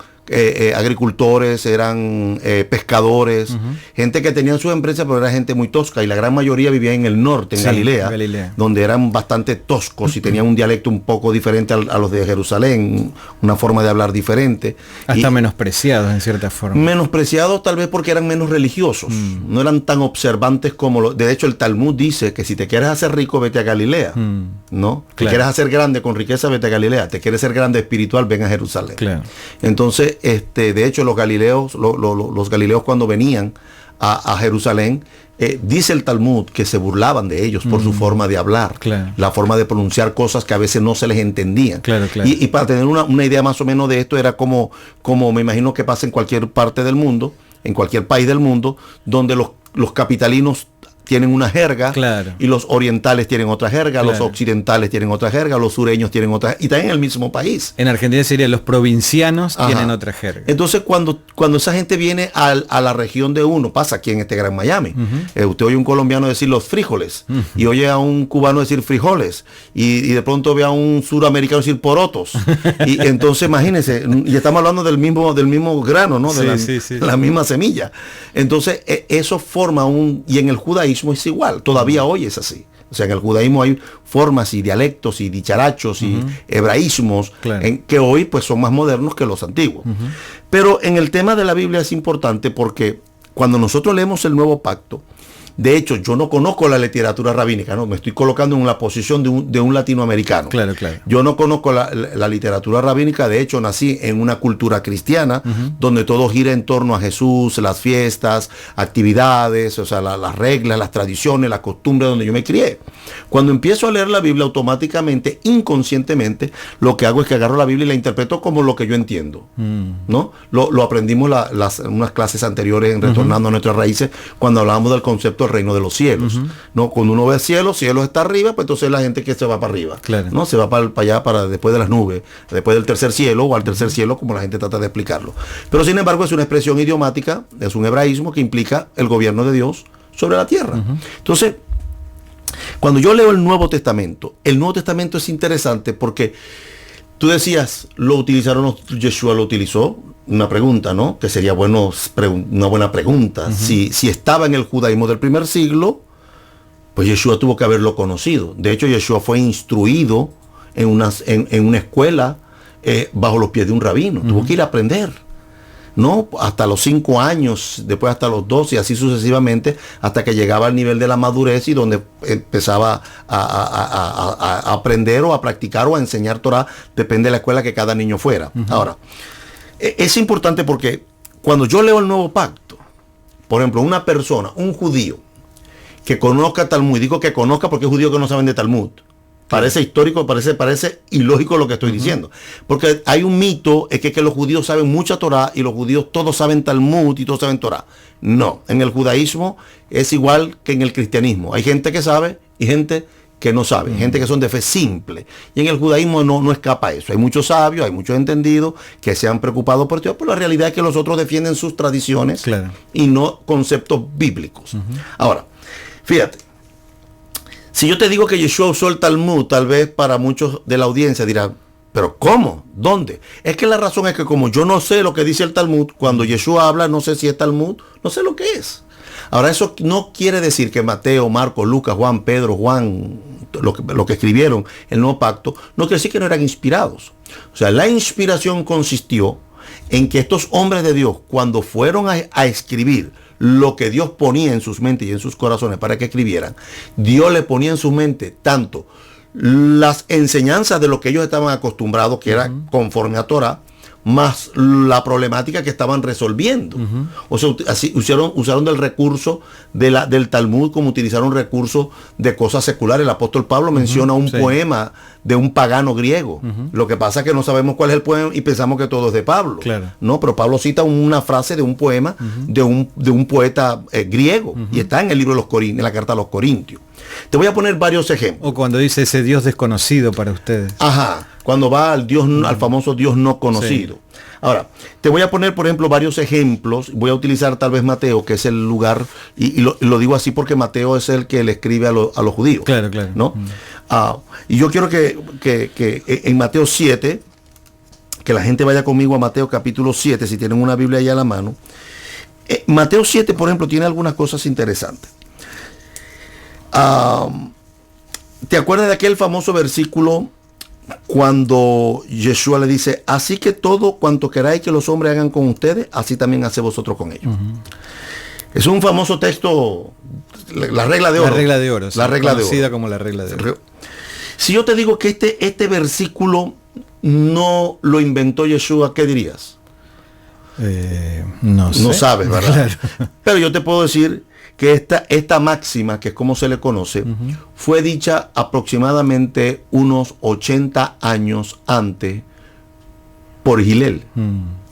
agricultores, eran pescadores, gente que tenían sus empresas, pero era gente muy tosca, y la gran mayoría vivía en el norte, en Galilea, donde eran bastante toscos y tenían un dialecto un poco diferente a los de Jerusalén, una forma de hablar diferente. Hasta menospreciados en cierta forma. Menospreciados tal vez porque eran menos religiosos, no eran tan observantes como de hecho el Talmud dice que si te quieres hacer rico, vete a Galilea, ¿no? Claro. Te quieres hacer grande con riqueza, vete a Galilea. Te quieres ser grande espiritual, ven a Jerusalén. Claro. Entonces, de hecho los galileos cuando venían a Jerusalén, dice el Talmud que se burlaban de ellos por su forma de hablar, la forma de pronunciar cosas que a veces no se les entendían. Y para tener una idea más o menos de esto, era como me imagino que pasa en cualquier parte del mundo, en cualquier país del mundo, donde los capitalinos tienen una jerga, y los orientales tienen otra jerga, los occidentales tienen otra jerga, los sureños tienen otra, y también en el mismo país. En Argentina sería los provincianos tienen otra jerga. Entonces cuando esa gente viene a la región de uno, pasa aquí en este Gran Miami, usted oye a un colombiano decir los frijoles, y oye a un cubano decir frijoles, y de pronto ve a un suramericano decir porotos, y entonces imagínense, y estamos hablando del mismo grano, ¿no? La misma semilla. Entonces eso forma y en el judaísmo es igual, todavía hoy es así. O sea, en el judaísmo hay formas y dialectos y dicharachos y hebraísmos que hoy pues son más modernos que los antiguos. Pero en el tema de la Biblia es importante porque cuando nosotros leemos el Nuevo Pacto, de hecho, yo no conozco la literatura rabínica, ¿no? Me estoy colocando en la posición de un latinoamericano. Claro, claro. Yo no conozco la literatura rabínica, de hecho, nací en una cultura cristiana, donde todo gira en torno a Jesús, las fiestas, actividades, o sea, las reglas, las tradiciones, las costumbres donde yo me crié. Cuando empiezo a leer la Biblia, automáticamente, inconscientemente, lo que hago es que agarro la Biblia y la interpreto como lo que yo entiendo, ¿no? Lo aprendimos en unas clases anteriores en Retornando a Nuestras Raíces, cuando hablábamos del concepto del reino de los cielos, ¿no? Cuando uno ve cielo está arriba, pues entonces la gente que se va para arriba, claro, ¿no? Se va para allá, para después de las nubes, después del tercer cielo o al tercer cielo, como la gente trata de explicarlo. Pero sin embargo es una expresión idiomática, es un hebraísmo que implica el gobierno de Dios sobre la tierra. Entonces, cuando yo leo el Nuevo Testamento es interesante porque tú decías, Yeshua lo utilizó. Una pregunta, ¿no? Que sería una buena pregunta. Si estaba en el judaísmo del primer siglo, pues Yeshua tuvo que haberlo conocido. De hecho, Yeshua fue instruido en una escuela bajo los pies de un rabino. Tuvo que ir a aprender, ¿no? Hasta los 5 años, después hasta los 12 y así sucesivamente, hasta que llegaba al nivel de la madurez y donde empezaba a aprender o a practicar o a enseñar Torah, depende de la escuela que cada niño fuera. Ahora, es importante porque cuando yo leo el Nuevo Pacto, por ejemplo, una persona, un judío, que conozca Talmud, digo que conozca porque hay judíos que no saben de Talmud. Parece histórico, parece ilógico lo que estoy diciendo. Porque hay un mito, es que los judíos saben mucha Torah y los judíos todos saben Talmud y todos saben Torah. No, en el judaísmo es igual que en el cristianismo. Hay gente que sabe y gente que no saben, gente que son de fe simple. Y en el judaísmo no escapa eso. Hay muchos sabios, hay muchos entendidos que se han preocupado por Dios, pero la realidad es que los otros defienden sus tradiciones, claro, y no conceptos bíblicos. Ahora, fíjate, si yo te digo que Yeshua usó el Talmud, tal vez para muchos de la audiencia dirán, ¿pero cómo? ¿Dónde? Es que la razón es que como yo no sé lo que dice el Talmud, cuando Yeshua habla, no sé si es Talmud, no sé lo que es. Ahora, eso no quiere decir que Mateo, Marcos, Lucas, Juan, Pedro, Juan, lo que escribieron el Nuevo Pacto, no quiere decir que no eran inspirados. O sea, la inspiración consistió en que estos hombres de Dios, cuando fueron a escribir lo que Dios ponía en sus mentes y en sus corazones para que escribieran, Dios le ponía en su mente tanto las enseñanzas de lo que ellos estaban acostumbrados, que era conforme a Torah, más la problemática que estaban resolviendo. O sea, así usaron del recurso del Talmud como utilizaron recursos de cosas seculares. El apóstol Pablo menciona un poema de un pagano griego. Lo que pasa es que no sabemos cuál es el poema y pensamos que todo es de Pablo. Claro. No, pero Pablo cita una frase de un poema de un poeta griego y está en el libro de los Corintios, en la carta a los Corintios. Te voy a poner varios ejemplos. O cuando dice ese Dios desconocido para ustedes. Ajá. Cuando va al famoso Dios no conocido. Sí. Ahora, te voy a poner, por ejemplo, varios ejemplos. Voy a utilizar tal vez Mateo, que es el lugar, y lo digo así porque Mateo es el que le escribe a los judíos. Claro, claro. ¿No? Y yo quiero que en Mateo 7, que la gente vaya conmigo a Mateo capítulo 7, si tienen una Biblia ahí a la mano. Mateo 7, por ejemplo, tiene algunas cosas interesantes. ¿Te acuerdas de aquel famoso versículo cuando Yeshua le dice, así que todo cuanto queráis que los hombres hagan con ustedes, así también haced vosotros con ellos? Es un famoso texto, la regla de oro. La regla de oro. La regla de oro. Conocida como la regla de oro. Si yo te digo que este versículo no lo inventó Yeshua, ¿qué dirías? No sé. No sabes, ¿verdad? Claro. Pero yo te puedo decir que esta máxima, que es como se le conoce, fue dicha aproximadamente unos 80 años antes por Hillel,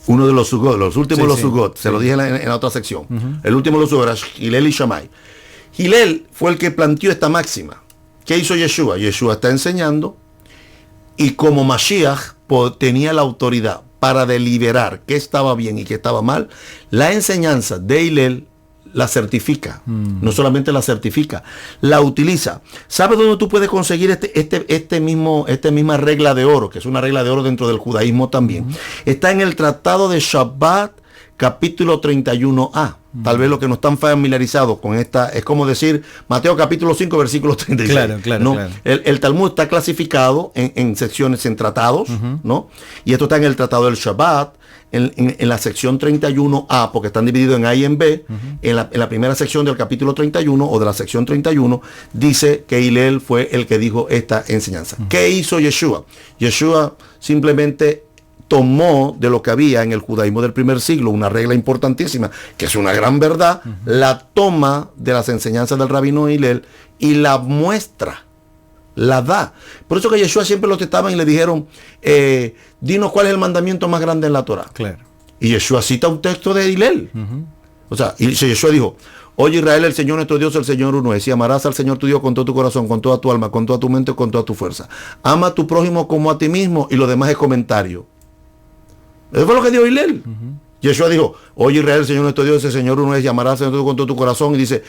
uno de los Sugot, los últimos de los Sugot, se lo dije en la otra sección. El último de los Sugot era Hillel y Shammai. Hillel fue el que planteó esta máxima. ¿Qué hizo Yeshua? Yeshua está enseñando y como Mashiach tenía la autoridad para deliberar qué estaba bien y qué estaba mal, la enseñanza de Hillel la certifica, no solamente la certifica, la utiliza. ¿Sabes dónde tú puedes conseguir esta misma regla de oro, que es una regla de oro dentro del judaísmo también? Está en el Tratado de Shabbat, capítulo 31a. Tal vez los que no están familiarizados con esta, es como decir Mateo capítulo 5, versículo 36. Claro, ¿no? El Talmud está clasificado en secciones, en tratados, ¿no? Y esto está en el tratado del Shabbat, en la sección 31A, porque están divididos en A y en B. En la primera sección del capítulo 31 o de la sección 31, dice que Hillel fue el que dijo esta enseñanza. ¿Qué hizo Yeshua? Yeshua simplemente tomó de lo que había en el judaísmo del primer siglo, una regla importantísima, que es una gran verdad, la toma de las enseñanzas del rabino Hillel y la muestra, la da. Por eso que Yeshua siempre lo testaban y le dijeron, dinos cuál es el mandamiento más grande en la Torah. Claro. Y Yeshua cita un texto de Hillel. O sea, y Yeshua dijo, oye Israel, el Señor nuestro Dios, el Señor uno es, y amarás al Señor tu Dios con todo tu corazón, con toda tu alma, con toda tu mente, con toda tu fuerza. Ama a tu prójimo como a ti mismo, y lo demás es comentario. Eso fue lo que dijo Hillel. Yeshua dijo, oye Israel, el Señor nuestro Dios, el Señor uno es, llamarás al Señor con todo tu corazón. Y dice,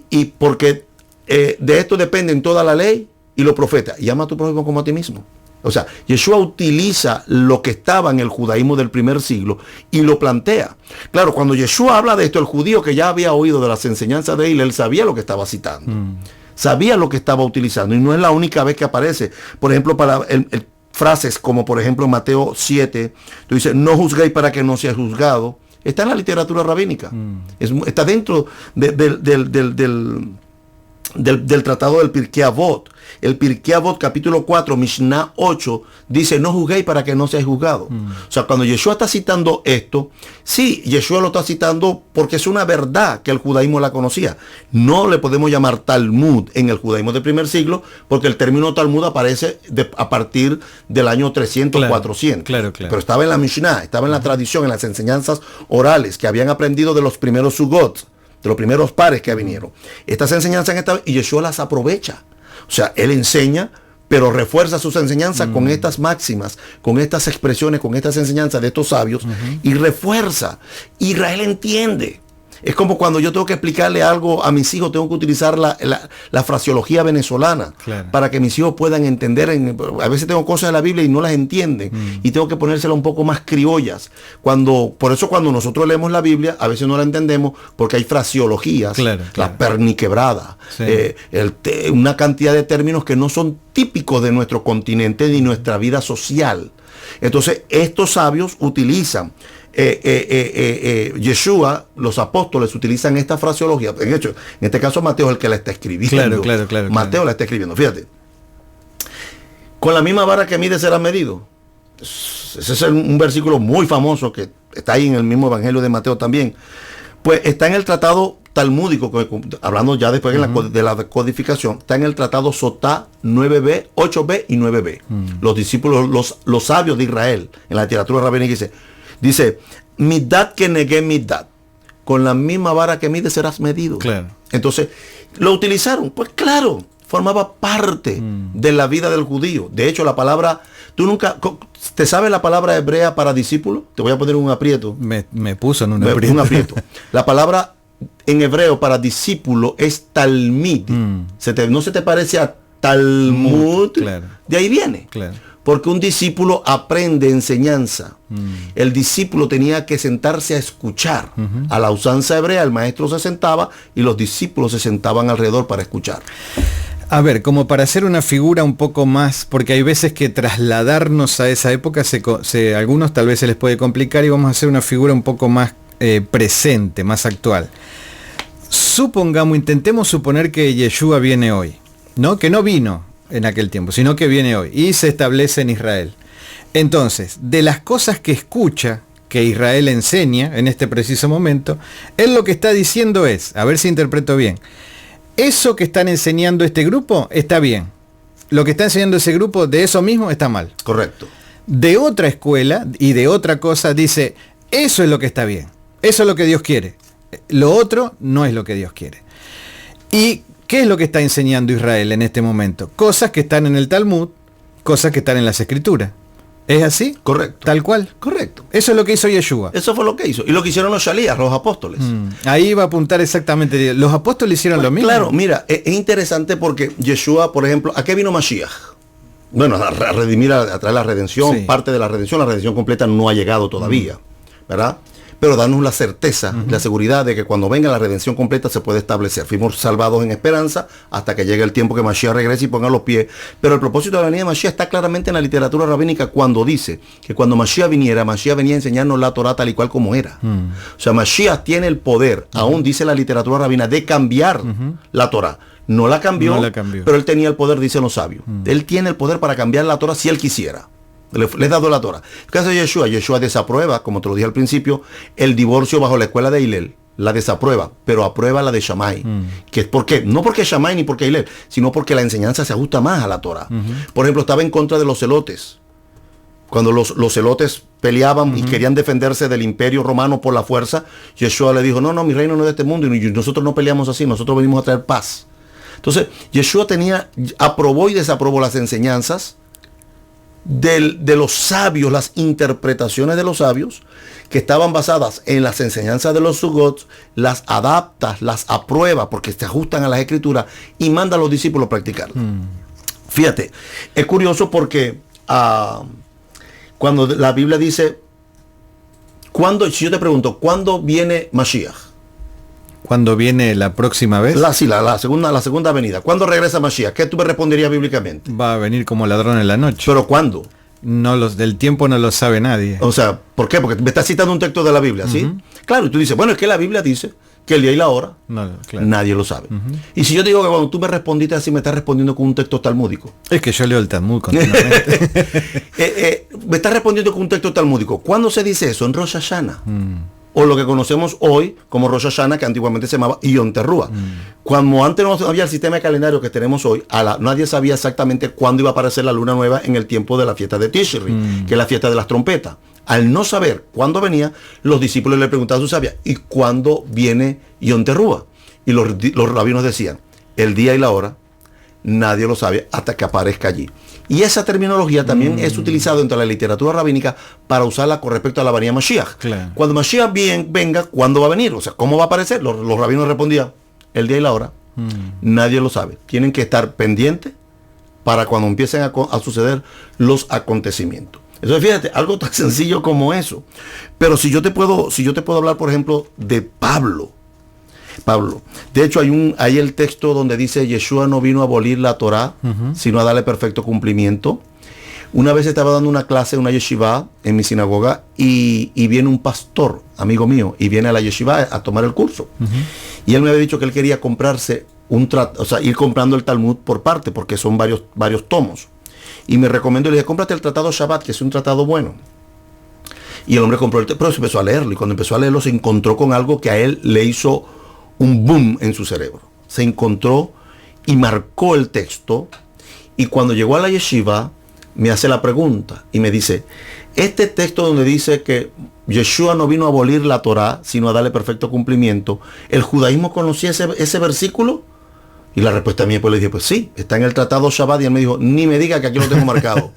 y porque de esto dependen toda la ley y los profetas. Y ama a tu prójimo como a ti mismo. O sea, Yeshua utiliza lo que estaba en el judaísmo del primer siglo y lo plantea. Claro, cuando Yeshua habla de esto, el judío que ya había oído de las enseñanzas de Hillel sabía lo que estaba citando. Sabía lo que estaba utilizando. Y no es la única vez que aparece. Por ejemplo, para frases como por ejemplo en Mateo 7, tú dices, no juzguéis para que no seas juzgado. Está en la literatura rabínica. Está dentro del tratado del Pirkei Avot. El Pirkei Avot capítulo 4, Mishnah 8, dice, no juzguéis para que no seáis juzgados. O sea, cuando Yeshua está citando esto, sí, Yeshua lo está citando porque es una verdad que el judaísmo la conocía. No le podemos llamar Talmud en el judaísmo del primer siglo, porque el término Talmud aparece a partir del año 300, 400. Claro. Pero estaba en la Mishnah, estaba en la tradición, en las enseñanzas orales que habían aprendido de los primeros Sugot, de los primeros pares que vinieron. Estas enseñanzas y Yeshua las aprovecha. O sea, él enseña, pero refuerza sus enseñanzas con estas máximas, con estas expresiones, con estas enseñanzas de estos sabios, y refuerza. Israel entiende. Es como cuando yo tengo que explicarle algo a mis hijos, tengo que utilizar la fraseología venezolana para que mis hijos puedan entender. A veces tengo cosas de la Biblia y no las entienden y tengo que ponérselas un poco más criollas. Por eso cuando nosotros leemos la Biblia, a veces no la entendemos porque hay fraseologías, la perniquebrada, una cantidad de términos que no son típicos de nuestro continente ni nuestra vida social. Entonces, estos sabios utilizan Yeshua, los apóstoles utilizan esta fraseología. De hecho, en este caso Mateo es el que la está escribiendo. Mateo la está escribiendo. Fíjate. Con la misma vara que mide será medido. Ese es un versículo muy famoso que está ahí en el mismo evangelio de Mateo también. Pues está en el tratado talmúdico, hablando ya después de la codificación, está en el tratado Sotá 9b, 8b y 9b. Los discípulos, los sabios de Israel, en la literatura rabínica dice, midad que negué midad, con la misma vara que mide serás medido. Entonces, lo utilizaron, pues claro, formaba parte de la vida del judío. De hecho, la palabra, tú nunca, ¿te sabes la palabra hebrea para discípulo? Te voy a poner un aprieto. Me puso en un aprieto. La palabra en hebreo para discípulo es talmid. No se te parece a Talmud. De ahí viene. Porque un discípulo aprende enseñanza. El discípulo tenía que sentarse a escuchar. A la usanza hebrea, el maestro se sentaba y los discípulos se sentaban alrededor para escuchar. A ver, como para hacer una figura un poco más, porque hay veces que trasladarnos a esa época, a algunos tal vez se les puede complicar, y vamos a hacer una figura un poco más presente, más actual. Intentemos suponer que Yeshua viene hoy, ¿no? Que no vino en aquel tiempo, sino que viene hoy y se establece en Israel. Entonces, de las cosas que escucha, que Israel enseña en este preciso momento, él lo que está diciendo es, a ver si interpreto bien, eso que están enseñando este grupo está bien. Lo que está enseñando ese grupo de eso mismo está mal. Correcto. De otra escuela y de otra cosa dice, eso es lo que está bien. Eso es lo que Dios quiere. Lo otro no es lo que Dios quiere. ¿Y qué es lo que está enseñando Israel en este momento? Cosas que están en el Talmud, cosas que están en las Escrituras. ¿Es así? Correcto. Tal cual. Correcto. Eso es lo que hizo Yeshua. Eso fue lo que hizo. Y lo que hicieron los shalías, los apóstoles. Ahí iba a apuntar exactamente. Los apóstoles hicieron lo mismo. Claro, mira, es interesante porque Yeshua, por ejemplo, ¿a qué vino Mashiach? Bueno, a redimir, a traer la redención, parte de la redención completa no ha llegado todavía, ¿verdad? pero danos la certeza, la seguridad de que cuando venga la redención completa se puede establecer. Fuimos salvados en esperanza hasta que llegue el tiempo que Mashiach regrese y ponga los pies. Pero el propósito de la venida de Mashiach está claramente en la literatura rabínica cuando dice que cuando Mashiach viniera, Mashiach venía a enseñarnos la Torah tal y cual como era. O sea, Mashiach tiene el poder, aún dice la literatura rabina, de cambiar la Torah. No la cambió, pero él tenía el poder, dicen los sabios. Él tiene el poder para cambiar la Torah si él quisiera. Le he dado la Torah. En el caso de Yeshua, Yeshua desaprueba, como te lo dije al principio, el divorcio bajo la escuela de Hillel. La desaprueba, pero aprueba la de Shammai. Que es ¿por qué? No porque Shammai ni porque Hillel, sino porque la enseñanza se ajusta más a la Torah. Por ejemplo, estaba en contra de los celotes. Cuando los celotes peleaban y querían defenderse del imperio romano por la fuerza, Yeshua le dijo, no, mi reino no es de este mundo y nosotros no peleamos así, nosotros venimos a traer paz. Entonces, Yeshua aprobó y desaprobó las enseñanzas de los sabios, las interpretaciones de los sabios, que estaban basadas en las enseñanzas de los Sugot, las adapta, las aprueba, porque se ajustan a las escrituras, y manda a los discípulos a practicarlas. Fíjate, es curioso porque cuando la Biblia dice, si yo te pregunto, ¿cuándo viene Mashiach? ¿Cuándo viene la próxima vez? La segunda venida. ¿Cuándo regresa Mashiach? ¿Qué tú me responderías bíblicamente? Va a venir como ladrón en la noche. ¿Pero cuándo? No, del tiempo no lo sabe nadie. O sea, ¿por qué? Porque me estás citando un texto de la Biblia, ¿sí? Claro, y tú dices, bueno, es que la Biblia dice que el día y la hora, nadie lo sabe. Y si yo te digo que cuando tú me respondiste así, me estás respondiendo con un texto talmúdico. Es que yo leo el Talmud continuamente. Me estás respondiendo con un texto talmúdico. ¿Cuándo se dice eso? En Rosh Hashanah. O lo que conocemos hoy como Rosh Hashanah, que antiguamente se llamaba Yom Teruah. Cuando antes no había el sistema de calendario que tenemos hoy, nadie sabía exactamente cuándo iba a aparecer la luna nueva en el tiempo de la fiesta de Tishri, que es la fiesta de las trompetas. Al no saber cuándo venía, los discípulos le preguntaban a sus sabias, ¿y cuándo viene Yom Teruah? Y los rabinos decían, el día y la hora, nadie lo sabe hasta que aparezca allí. Y esa terminología también es utilizada dentro de la literatura rabínica para usarla con respecto a la venida de Mashiach. Claro. Cuando Mashiach venga, ¿cuándo va a venir? O sea, ¿cómo va a aparecer? Los rabinos respondían, el día y la hora, nadie lo sabe. Tienen que estar pendientes para cuando empiecen a suceder los acontecimientes. Entonces, fíjate, algo tan sencillo como eso. Pero si yo te puedo hablar, por ejemplo, de Pablo. De hecho, hay el texto donde dice, Yeshua no vino a abolir la Torah, sino a darle perfecto cumplimiento. Una vez estaba dando una clase en una yeshiva en mi sinagoga y viene un pastor, amigo mío, y viene a la yeshiva a tomar el curso. Y él me había dicho que él quería comprarse ir comprando el Talmud por parte, porque son varios tomos. Y me recomendó, le dije, cómprate el tratado Shabbat, que es un tratado bueno. Y el hombre compró pero se empezó a leerlo, y cuando empezó a leerlo se encontró con algo que a él le hizo un boom en su cerebro. Se encontró y marcó el texto, y cuando llegó a la yeshiva me hace la pregunta y me dice, este texto donde dice que Yeshua no vino a abolir la Torah, sino a darle perfecto cumplimiento, ¿el judaísmo conocía ese versículo? Y la respuesta mía, pues le dije, pues sí, está en el tratado Shabbat. Y él me dijo, ni me diga que aquí lo tengo marcado.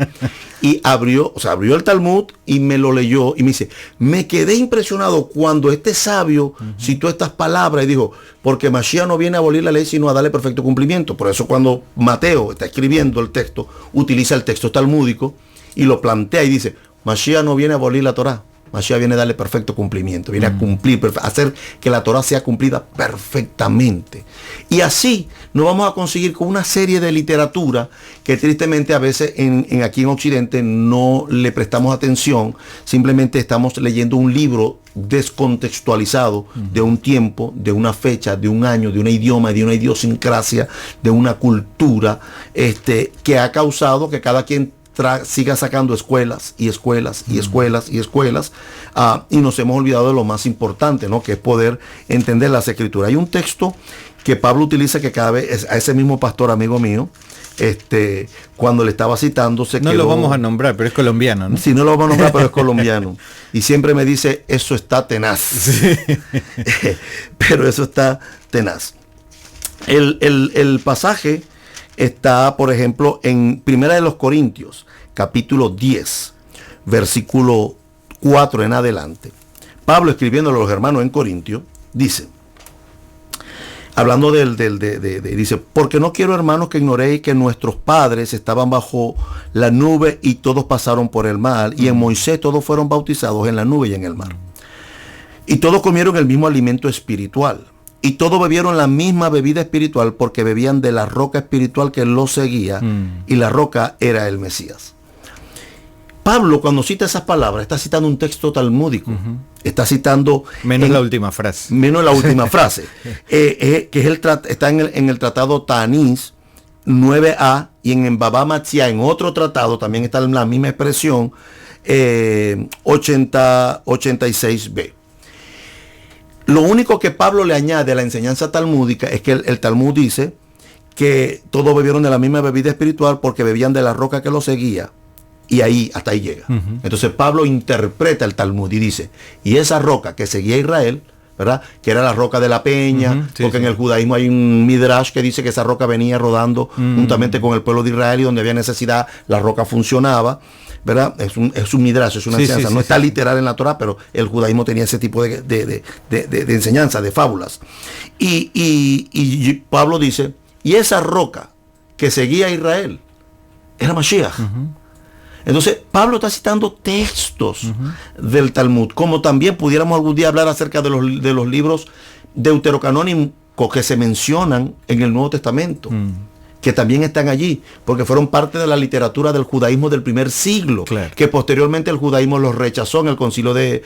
Y abrió el Talmud y me lo leyó y me dice, me quedé impresionado cuando este sabio citó estas palabras y dijo, porque Mashiach no viene a abolir la ley, sino a darle perfecto cumplimiento. Por eso cuando Mateo está escribiendo el texto, utiliza el texto talmúdico y lo plantea y dice, Mashiach no viene a abolir la Torah. Mashiach viene a darle perfecto cumplimiento, viene a cumplir, a hacer que la Torah sea cumplida perfectamente. Y así nos vamos a conseguir con una serie de literatura que tristemente a veces aquí en Occidente no le prestamos atención, simplemente estamos leyendo un libro descontextualizado de un tiempo, de una fecha, de un año, de un idioma, de una idiosincrasia, de una cultura, que ha causado que cada quien siga sacando escuelas y escuelas y escuelas y escuelas, y nos hemos olvidado de lo más importante, ¿no? Que es poder entender las escrituras. Hay un texto que Pablo utiliza que cada vez a ese mismo pastor amigo mío, cuando le estaba citando no lo vamos a nombrar, pero es colombiano, ¿no? Sí, no lo vamos a nombrar, pero es colombiano. Y siempre me dice, eso está tenaz. Sí. Pero eso está tenaz. El pasaje está, por ejemplo, en Primera de los Corintios, capítulo 10, versículo 4 en adelante. Pablo, escribiéndole a los hermanos en Corintio, dice, hablando dice, porque no quiero, hermanos, que ignoréis que nuestros padres estaban bajo la nube y todos pasaron por el mar, y en Moisés todos fueron bautizados en la nube y en el mar. Y todos comieron el mismo alimento espiritual. Y todos bebieron la misma bebida espiritual porque bebían de la roca espiritual que los seguía. Y la roca era el Mesías. Pablo, cuando cita esas palabras, está citando un texto talmúdico. Está citando... Menos la última frase. Menos la última frase. Que es está en el tratado Tanís 9a, y en Baba Matzia, en otro tratado, también está la misma expresión, 86b. Lo único que Pablo le añade a la enseñanza talmúdica es que el Talmud dice que todos bebieron de la misma bebida espiritual porque bebían de la roca que los seguía. Y hasta ahí llega. Entonces Pablo interpreta el Talmud y dice, y esa roca que seguía a Israel, ¿verdad? Que era la roca de la peña, porque en el judaísmo hay un midrash que dice que esa roca venía rodando juntamente con el pueblo de Israel, y donde había necesidad, la roca funcionaba, ¿verdad? Es un midrash, es una enseñanza. No está literal en la Torah, pero el judaísmo tenía ese tipo de enseñanza, de fábulas. Y Pablo dice, y esa roca que seguía a Israel era Mashiach. Entonces, Pablo está citando textos del Talmud, como también pudiéramos algún día hablar acerca de los libros deuterocanónicos que se mencionan en el Nuevo Testamento, que también están allí, porque fueron parte de la literatura del judaísmo del primer siglo, que posteriormente el judaísmo los rechazó en el concilio de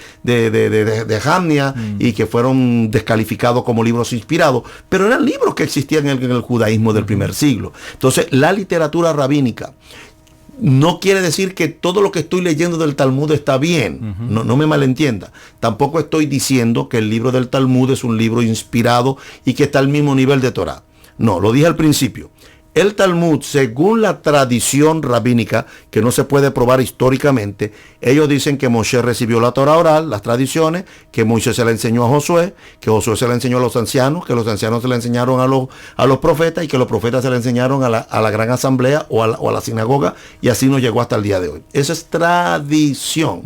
Jamnia, y que fueron descalificados como libros inspirados, pero eran libros que existían en el judaísmo del primer siglo. Entonces, la literatura rabínica no quiere decir que todo lo que estoy leyendo del Talmud está bien. No me malentienda. Tampoco estoy diciendo que el libro del Talmud es un libro inspirado y que está al mismo nivel de Torah. No, lo dije al principio. El Talmud, según la tradición rabínica, que no se puede probar históricamente, ellos dicen que Moshe recibió la Torah oral, las tradiciones, que Moisés se la enseñó a Josué, que Josué se la enseñó a los ancianos, que los ancianos se la enseñaron a los profetas, y que los profetas se la enseñaron a la gran asamblea o a la sinagoga, y así nos llegó hasta el día de hoy. Eso es tradición,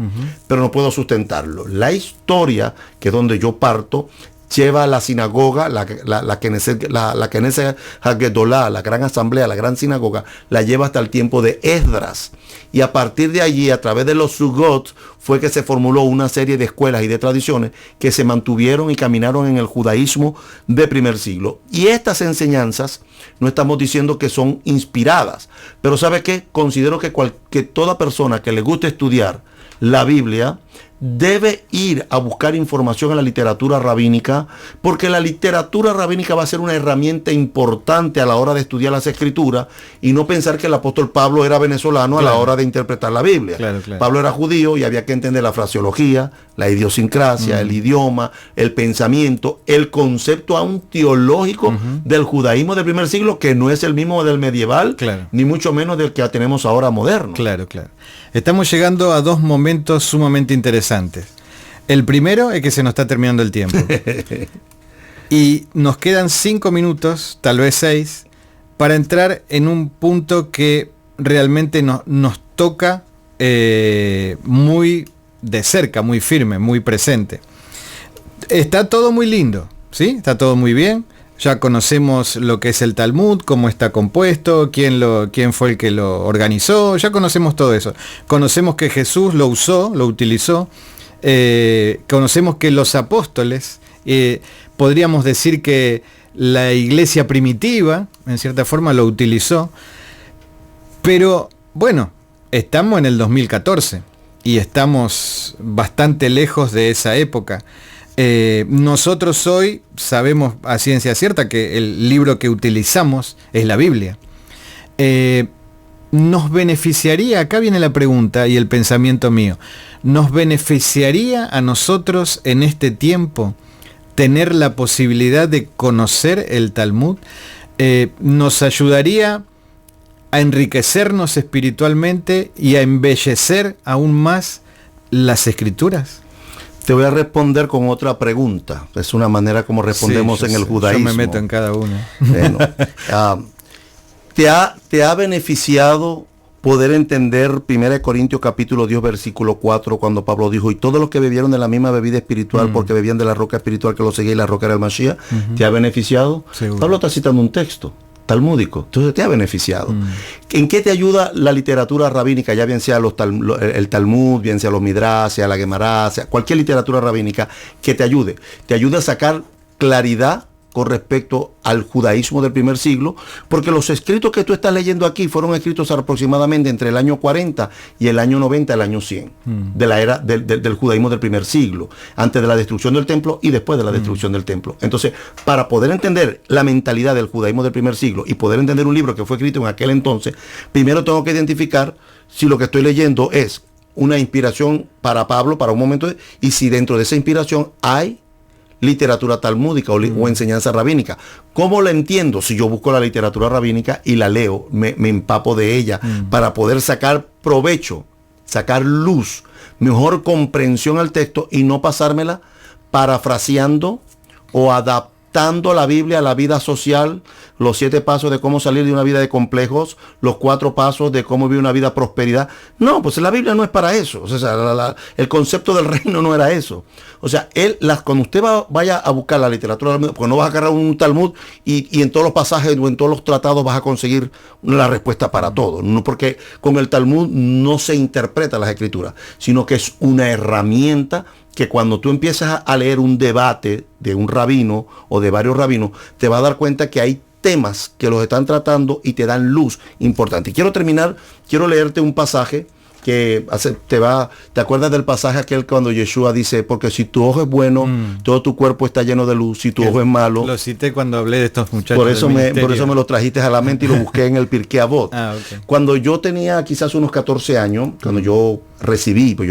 pero no puedo sustentarlo. La historia, que es donde yo parto, lleva a la sinagoga, la Knesset Hagedolá, la gran asamblea, la gran sinagoga, la lleva hasta el tiempo de Esdras. Y a partir de allí, a través de los Sugot, fue que se formuló una serie de escuelas y de tradiciones que se mantuvieron y caminaron en el judaísmo de primer siglo. Y estas enseñanzas, no estamos diciendo que son inspiradas, pero ¿sabe qué? Considero que toda persona que le guste estudiar la Biblia debe ir a buscar información en la literatura rabínica, porque la literatura rabínica va a ser una herramienta importante a la hora de estudiar las escrituras, y no pensar que el apóstol Pablo era venezolano a la hora de interpretar la Biblia. Pablo era judío y había que entender la fraseología, la idiosincrasia, el idioma, el pensamiento, el concepto aún teológico del judaísmo del primer siglo, que no es el mismo del medieval, ni mucho menos del que tenemos ahora moderno. Estamos llegando a dos momentos sumamente interesantes. El primero es que se nos está terminando el tiempo. Y nos quedan 5 minutos, tal vez 6, para entrar en un punto que realmente nos toca muy de cerca, muy firme, muy presente. Está todo muy lindo, ¿sí? Está todo muy bien. Ya conocemos lo que es el Talmud, cómo está compuesto, quién fue el que lo organizó, ya conocemos todo eso. Conocemos que Jesús lo usó, lo utilizó. Conocemos que los apóstoles, podríamos decir que la iglesia primitiva, en cierta forma, lo utilizó. Pero, bueno, estamos en el 2014 y estamos bastante lejos de esa época. Nosotros hoy sabemos a ciencia cierta que el libro que utilizamos es la Biblia. Nos beneficiaría, acá viene la pregunta y el pensamiento mío, ¿nos beneficiaría a nosotros en este tiempo tener la posibilidad de conocer el Talmud? ¿Nos ayudaría a enriquecernos espiritualmente y a embellecer aún más las Escrituras? Te voy a responder con otra pregunta. Es una manera como respondemos en el judaísmo. Yo me meto en cada uno. Bueno, ¿te ha beneficiado poder entender 1 Corintios capítulo 10 versículo 4, cuando Pablo dijo, y todos los que bebieron de la misma bebida espiritual, porque bebían de la roca espiritual que lo seguía, y la roca era el Mashiach? ¿Te ha beneficiado? Seguro. Pablo está citando un texto. talmúdico. Entonces te ha beneficiado. ¿En qué te ayuda la literatura rabínica? Ya bien sea el Talmud, bien sea los Midrash, sea la Gemara, sea cualquier literatura rabínica que te ayude. Te ayuda a sacar claridad con respecto al judaísmo del primer siglo, porque los escritos que tú estás leyendo aquí fueron escritos aproximadamente entre el año 40 y el año 90, el año 100, de la era del judaísmo del primer siglo, antes de la destrucción del templo y después de la destrucción del templo. Entonces, para poder entender la mentalidad del judaísmo del primer siglo y poder entender un libro que fue escrito en aquel entonces, primero tengo que identificar si lo que estoy leyendo es una inspiración para Pablo, para un momento, y si dentro de esa inspiración hay literatura talmúdica o enseñanza rabínica. ¿Cómo la entiendo? Si yo busco la literatura rabínica y la leo, me empapo de ella para poder sacar provecho, sacar luz, mejor comprensión al texto y no pasármela parafraseando o adaptando la Biblia a la vida social, los 7 pasos de cómo salir de una vida de complejos, los 4 pasos de cómo vivir una vida de prosperidad. No, pues la Biblia no es para eso. O sea, el concepto del reino no era eso. O sea, cuando usted vaya a buscar la literatura, porque no vas a agarrar un Talmud y en todos los pasajes o en todos los tratados vas a conseguir la respuesta para todo. No, porque con el Talmud no se interpreta las escrituras, sino que es una herramienta que cuando tú empiezas a leer un debate de un rabino o de varios rabinos, te vas a dar cuenta que hay temas que los están tratando y te dan luz importante. Y quiero leerte un pasaje que te acuerdas del pasaje aquel cuando Yeshua dice, porque si tu ojo es bueno, todo tu cuerpo está lleno de luz, si tu ojo es malo. Lo cité cuando hablé de estos muchachos. Por eso me lo trajiste a la mente y lo busqué en el Pirkei Avot. Okay. Cuando yo tenía quizás unos 14 años, cuando yo recibí, pues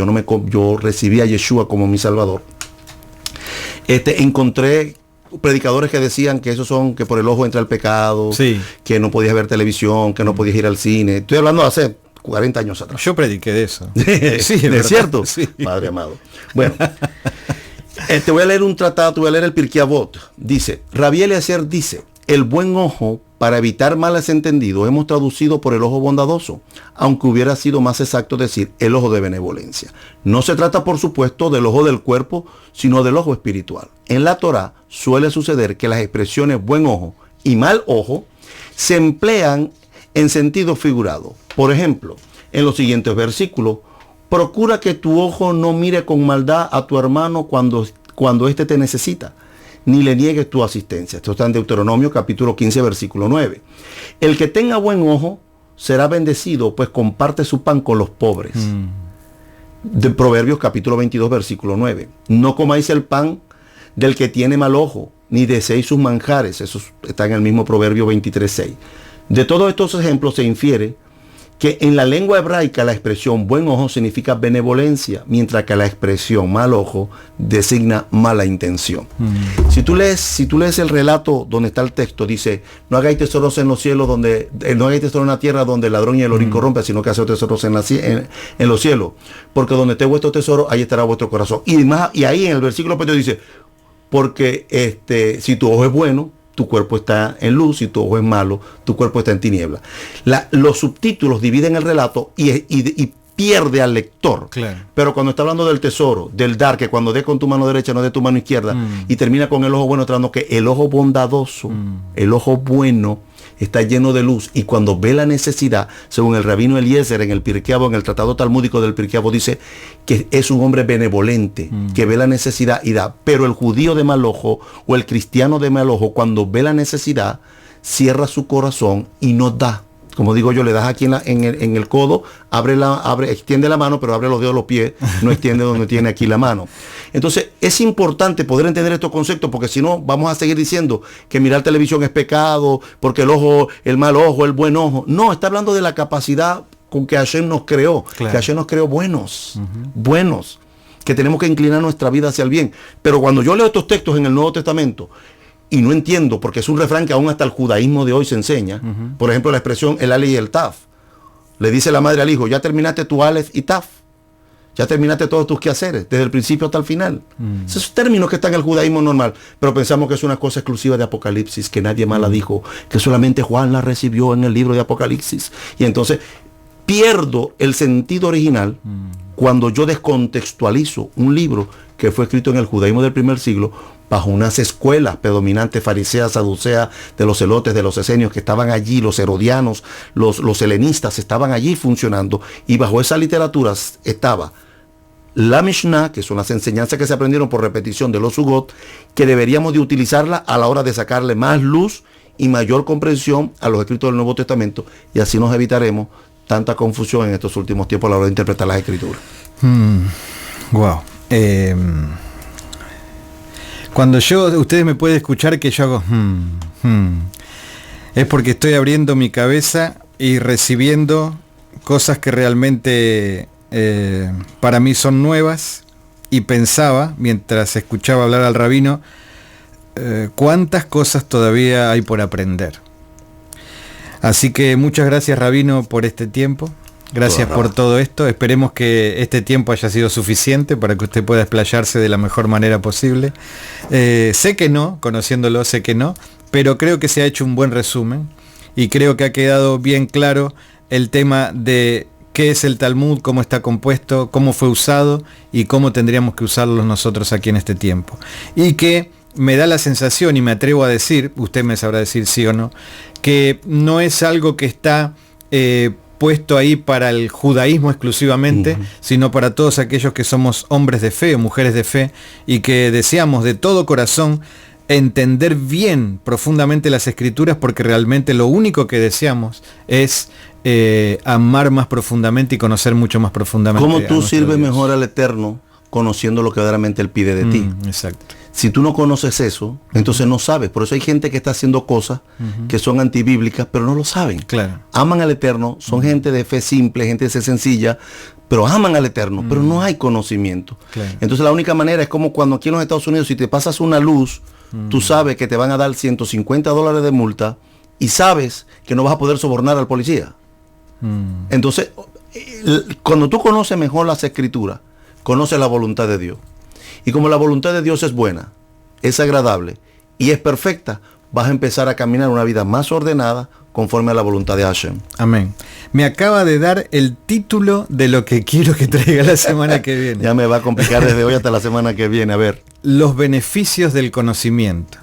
yo recibí a Yeshua como mi Salvador, encontré predicadores que decían que que por el ojo entra el pecado, que no podías ver televisión, que no podías ir al cine. Estoy hablando de hace 40 años atrás. Yo prediqué de eso. Sí, ¿es cierto? Sí. Padre amado. Bueno, te voy a leer un tratado, te voy a leer el Pirkei Avot. Dice, Rabbi Eliezer dice, el buen ojo, para evitar malos entendidos, hemos traducido por el ojo bondadoso, aunque hubiera sido más exacto decir el ojo de benevolencia. No se trata, por supuesto, del ojo del cuerpo, sino del ojo espiritual. En la Torá suele suceder que las expresiones buen ojo y mal ojo se emplean en sentido figurado. Por ejemplo, en los siguientes versículos, procura que tu ojo no mire con maldad a tu hermano cuando éste te necesita, ni le niegues tu asistencia. Esto está en Deuteronomio capítulo 15, versículo 9. El que tenga buen ojo será bendecido, pues comparte su pan con los pobres. De Proverbios capítulo 22, versículo 9. No comáis el pan del que tiene mal ojo, ni deseéis sus manjares. Eso está en el mismo Proverbio 23, 6. De todos estos ejemplos se infiere que en la lengua hebraica la expresión buen ojo significa benevolencia, mientras que la expresión mal ojo designa mala intención. Si tú lees el relato donde está el texto, dice, no hagáis tesoros en los cielos no hagáis tesoros en la tierra donde el ladrón y el orín corrompen, sino que haced tesoros en los cielos, porque donde esté vuestro tesoro, ahí estará vuestro corazón. Y ahí en el versículo pues dice, porque si tu ojo es bueno, tu cuerpo está en luz, y tu ojo es malo, tu cuerpo está en tiniebla. Los subtítulos dividen el relato y pierde al lector. Claro. Pero cuando está hablando del tesoro, del dar, que cuando des con tu mano derecha, no de tu mano izquierda, y termina con el ojo bueno, tratando que el ojo bondadoso, el ojo bueno, está lleno de luz, y cuando ve la necesidad, según el rabino Eliezer en el Pirkei Avot, en el tratado talmúdico del Pirkei Avot, dice que es un hombre benevolente, que ve la necesidad y da. Pero el judío de mal ojo o el cristiano de mal ojo, cuando ve la necesidad, cierra su corazón y no da. Como digo yo, le das aquí en el codo, extiende la mano, pero abre los dedos de los pies, no extiende donde tiene aquí la mano. Entonces, es importante poder entender estos conceptos, porque si no, vamos a seguir diciendo que mirar televisión es pecado, porque el mal ojo, el buen ojo. No, está hablando de la capacidad con que Hashem nos creó, claro, que Hashem nos creó buenos, que tenemos que inclinar nuestra vida hacia el bien. Pero cuando yo leo estos textos en el Nuevo Testamento, y no entiendo, porque es un refrán que aún hasta el judaísmo de hoy se enseña. Por ejemplo, la expresión el ale y el taf. Le dice la madre al hijo, ya terminaste tu alef y taf. Ya terminaste todos tus quehaceres, desde el principio hasta el final. Esos términos que están en el judaísmo normal, pero pensamos que es una cosa exclusiva de Apocalipsis, que nadie más la dijo, que solamente Juan la recibió en el libro de Apocalipsis. Y entonces pierdo el sentido original cuando yo descontextualizo un libro que fue escrito en el judaísmo del primer siglo, bajo unas escuelas predominantes fariseas, saduceas, de los celotes, de los esenios que estaban allí, los herodianos, los helenistas estaban allí funcionando, y bajo esa literatura estaba la Mishnah, que son las enseñanzas que se aprendieron por repetición de los Sugot, que deberíamos de utilizarla a la hora de sacarle más luz y mayor comprensión a los escritos del Nuevo Testamento, y así nos evitaremos tanta confusión en estos últimos tiempos a la hora de interpretar las Escrituras. Wow. Cuando ustedes me pueden escuchar que yo hago es porque estoy abriendo mi cabeza y recibiendo cosas que realmente para mí son nuevas, y pensaba, mientras escuchaba hablar al rabino, cuántas cosas todavía hay por aprender. Así que muchas gracias, rabino, por este tiempo. Gracias por todo esto. Esperemos que este tiempo haya sido suficiente para que usted pueda explayarse de la mejor manera posible. Sé que no, conociéndolo, sé que no, pero creo que se ha hecho un buen resumen, y creo que ha quedado bien claro el tema de qué es el Talmud, cómo está compuesto, cómo fue usado y cómo tendríamos que usarlo nosotros aquí en este tiempo. Y que me da la sensación, y me atrevo a decir, usted me sabrá decir sí o no, que no es algo que está puesto ahí para el judaísmo exclusivamente, sino para todos aquellos que somos hombres de fe o mujeres de fe, y que deseamos de todo corazón entender bien profundamente las Escrituras, porque realmente lo único que deseamos es amar más profundamente y conocer mucho más profundamente. ¿Cómo tú sirves mejor al Eterno conociendo lo que verdaderamente Él pide de ti? Exacto. Si tú no conoces eso, entonces no sabes. Por eso hay gente que está haciendo cosas que son antibíblicas, pero no lo saben. Claro. Aman al Eterno, son gente de fe simple, gente de fe sencilla, pero aman al Eterno, pero no hay conocimiento. Claro. Entonces la única manera es como cuando aquí en los Estados Unidos, si te pasas una luz, tú sabes que te van a dar $150 de multa, y sabes que no vas a poder sobornar al policía. Entonces, cuando tú conoces mejor las Escrituras, conoces la voluntad de Dios. Y como la voluntad de Dios es buena, es agradable y es perfecta, vas a empezar a caminar una vida más ordenada conforme a la voluntad de Hashem. Amén. Me acaba de dar el título de lo que quiero que traiga la semana que viene. Ya me va a complicar desde hoy hasta la semana que viene. A ver. Los beneficios del conocimiento.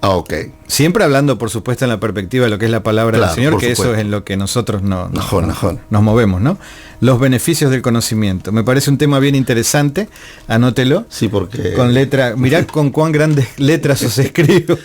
Ok. Siempre hablando, por supuesto, en la perspectiva de lo que es la palabra del Señor, que eso es en lo que nosotros nos movemos, ¿no? Los beneficios del conocimiento. Me parece un tema bien interesante. Anótelo. Sí, porque... Con letra, mirad con cuán grandes letras os escribo.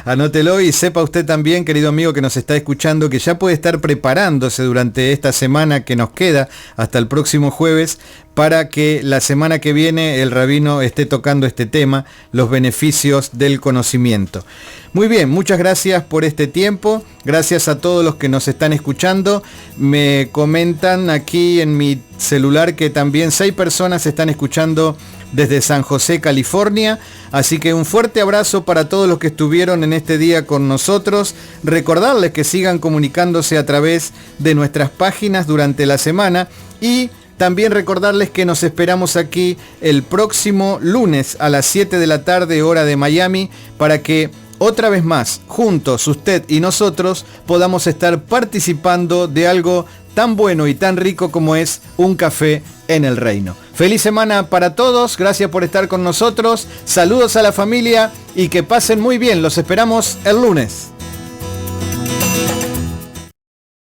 Anótelo, y sepa usted también, querido amigo que nos está escuchando, que ya puede estar preparándose durante esta semana que nos queda hasta el próximo jueves, para que la semana que viene el rabino esté tocando este tema, los beneficios del conocimiento. Muy bien, muchas gracias por este tiempo, gracias a todos los que nos están escuchando. Me comentan aquí en mi celular que también 6 personas están escuchando desde San José, California, así que un fuerte abrazo para todos los que estuvieron en este día con nosotros. Recordarles que sigan comunicándose a través de nuestras páginas durante la semana, y también recordarles que nos esperamos aquí el próximo lunes a las 7 de la tarde, hora de Miami, para que otra vez más, juntos, usted y nosotros, podamos estar participando de algo tan bueno y tan rico como es un café en el reino. Feliz semana para todos, gracias por estar con nosotros, saludos a la familia y que pasen muy bien, los esperamos el lunes.